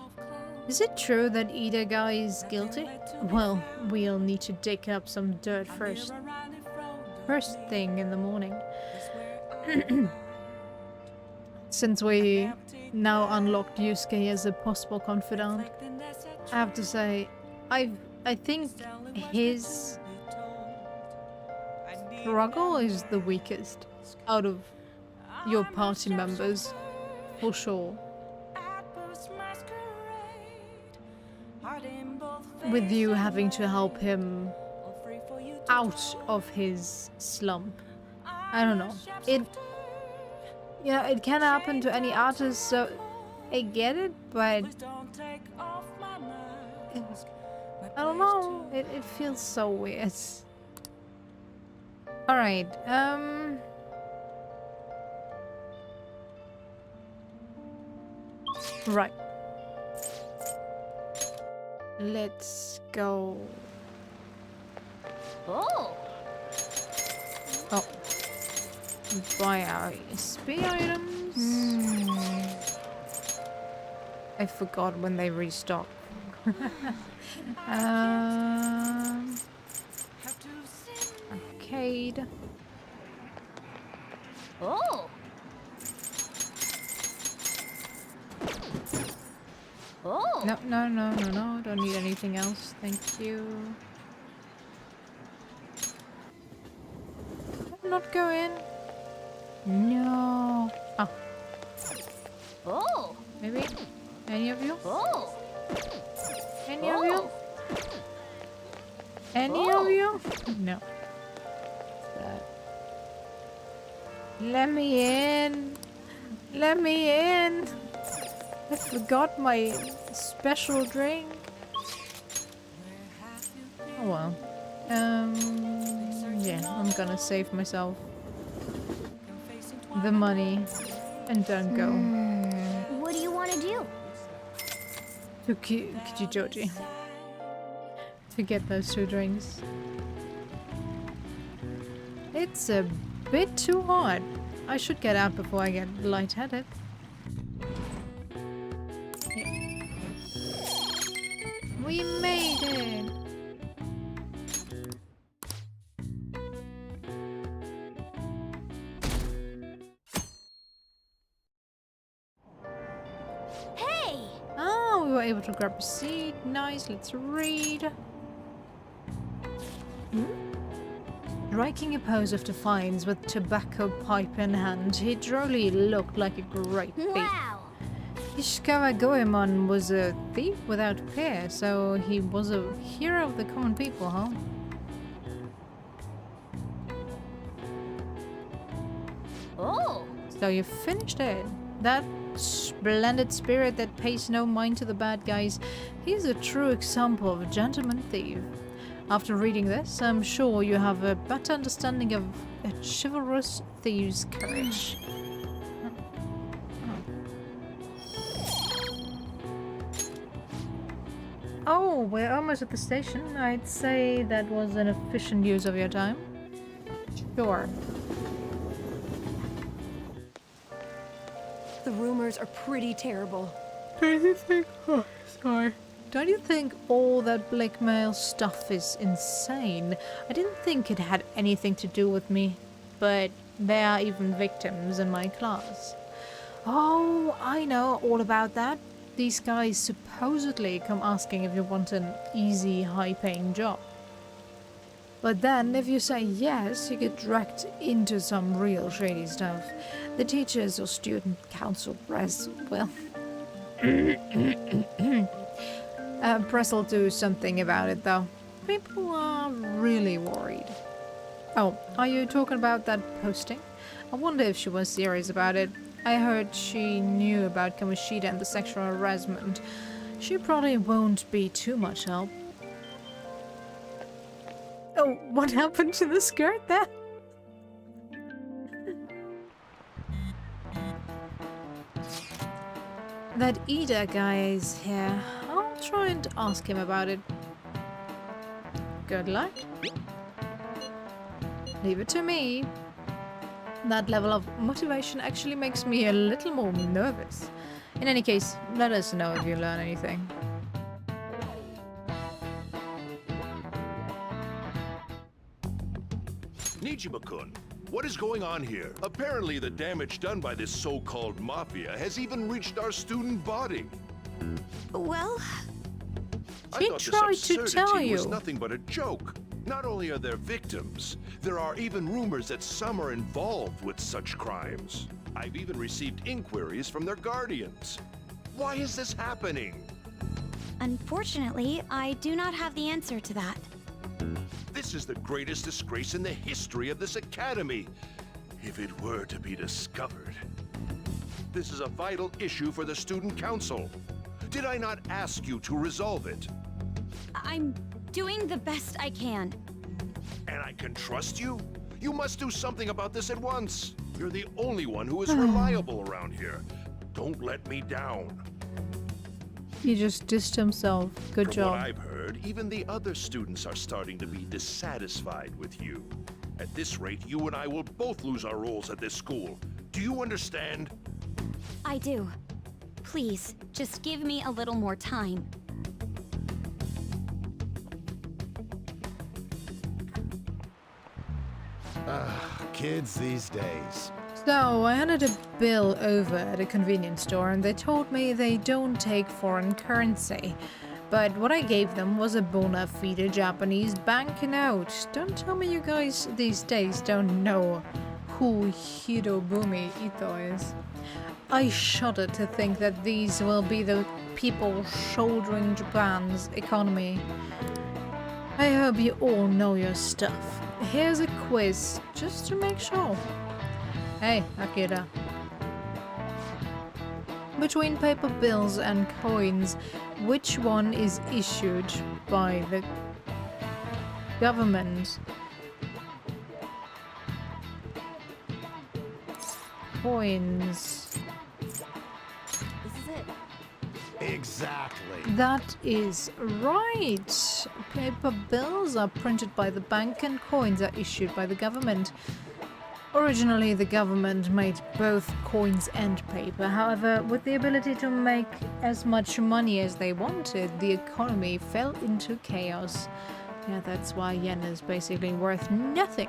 Is it true that Ida guy is guilty? Well, we'll need to dig up some dirt first. First thing in the morning. Since we now unlocked Yusuke as a possible confidant, I have to say, I think his struggle is the weakest out of your party members, for sure. With you having to help him out of his slump. I don't know. It can happen to any artist, so I get it, but I don't know. It feels so weird. Alright, right. Let's go. Oh! Oh. Buy our ESP items. I forgot when they restock. Arcade. Oh! Oh! No. Don't need anything else. Thank you. Not go in. No. Oh. Oh! Maybe. Any of you? Oh! Any of you? Any of you? No. Let me in. Let me in. I forgot my special drink. Oh well. Yeah, I'm gonna save myself the money and don't go. What do you want to do? To Kichijoji. To get those 2 drinks. It's a bit too hot. I should get out before I get lightheaded. Yeah. We made it! Hey! Oh, we were able to grab a seat. Nice, let's read. Striking a pose of defiance with tobacco pipe in hand, he drolly looked like a great thief. Wow! Ishikawa Goemon was a thief without fear, so he was a hero of the common people, huh? So you finished it. That splendid spirit that pays no mind to the bad guys. He's a true example of a gentleman thief. After reading this, I'm sure you have a better understanding of a chivalrous thief's courage. Oh, we're almost at the station. I'd say that was an efficient use of your time. Sure. The rumors are pretty terrible. Don't you think... Oh, sorry. Don't you think all that blackmail stuff is insane? I didn't think it had anything to do with me. But there are even victims in my class. Oh, I know all about that. These guys supposedly come asking if you want an easy, high-paying job. But then, if you say yes, you get dragged into some real shady stuff. The teachers or student council press, well... press will do something about it, though. People are really worried. Oh, are you talking about that posting? I wonder if she was serious about it. I heard she knew about Kamoshida and the sexual harassment. She probably won't be too much help. Oh, what happened to the skirt there? That Ida guy is here. I'll try and ask him about it. Good luck. Leave it to me. That level of motivation actually makes me a little more nervous. In any case, let us know if you learn anything. Nijima-kun, what is going on here? Apparently the damage done by this so-called mafia has even reached our student body. Well... She tried to tell you. Was nothing but a joke. Not only are there victims, there are even rumors that some are involved with such crimes. I've even received inquiries from their guardians. Why is this happening? Unfortunately, I do not have the answer to that. This is the greatest disgrace in the history of this academy, if it were to be discovered. This is a vital issue for the student council. Did I not ask you to resolve it? I'm doing the best I can. And I can trust you? You must do something about this at once. You're the only one who is reliable around here. Don't let me down. He just dissed himself. Good job. From what I've heard, even the other students are starting to be dissatisfied with you. At this rate, you and I will both lose our roles at this school. Do you understand? I do. Please, just give me a little more time. Kids these days. So, I handed a bill over at a convenience store and they told me they don't take foreign currency. But what I gave them was a bona fide Japanese banknote. Don't tell me you guys these days don't know who Hirobumi Ito is. I shudder to think that these will be the people shouldering Japan's economy. I hope you all know your stuff. Here's a quiz, just to make sure. Hey, Akira. Between paper bills and coins, which one is issued by the government? Coins. This is it. Exactly. That is right. Paper bills are printed by the bank and coins are issued by the government. Originally, the government made both coins and paper. However, with the ability to make as much money as they wanted, the economy fell into chaos. Yeah, that's why yen is basically worth nothing.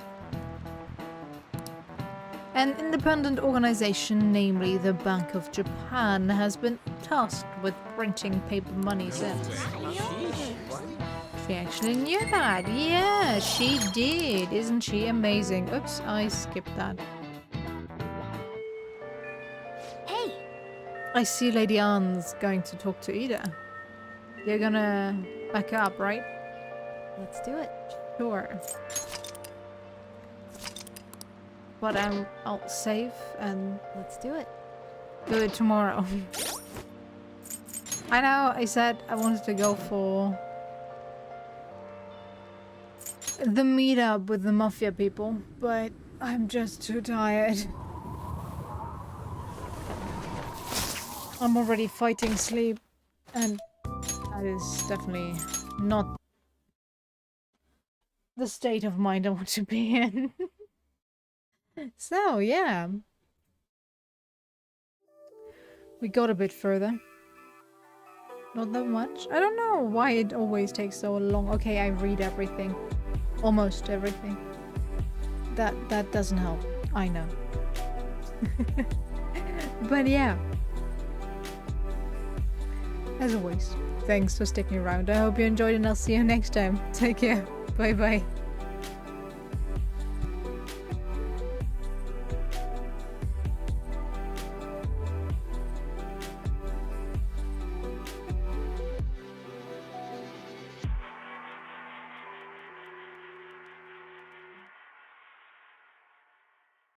An independent organization, namely the Bank of Japan, has been tasked with printing paper money since. She actually knew that. Yeah, she did. Isn't she amazing? Oops, I skipped that. Hey! I see Lady Anne's going to talk to Ida. You're gonna back up, right? Let's do it. Sure. but I'll save and Let's do it. do it tomorrow. I know I said I wanted to go for the meetup with the mafia people, but I'm just too tired. I'm already fighting sleep, and that is definitely not the state of mind I want to be in. So, yeah. We got a bit further. Not that much. I don't know why it always takes so long. Okay, I read everything. Almost everything. That doesn't help. I know. But yeah. As always, thanks for sticking around. I hope you enjoyed and I'll see you next time. Take care. Bye bye.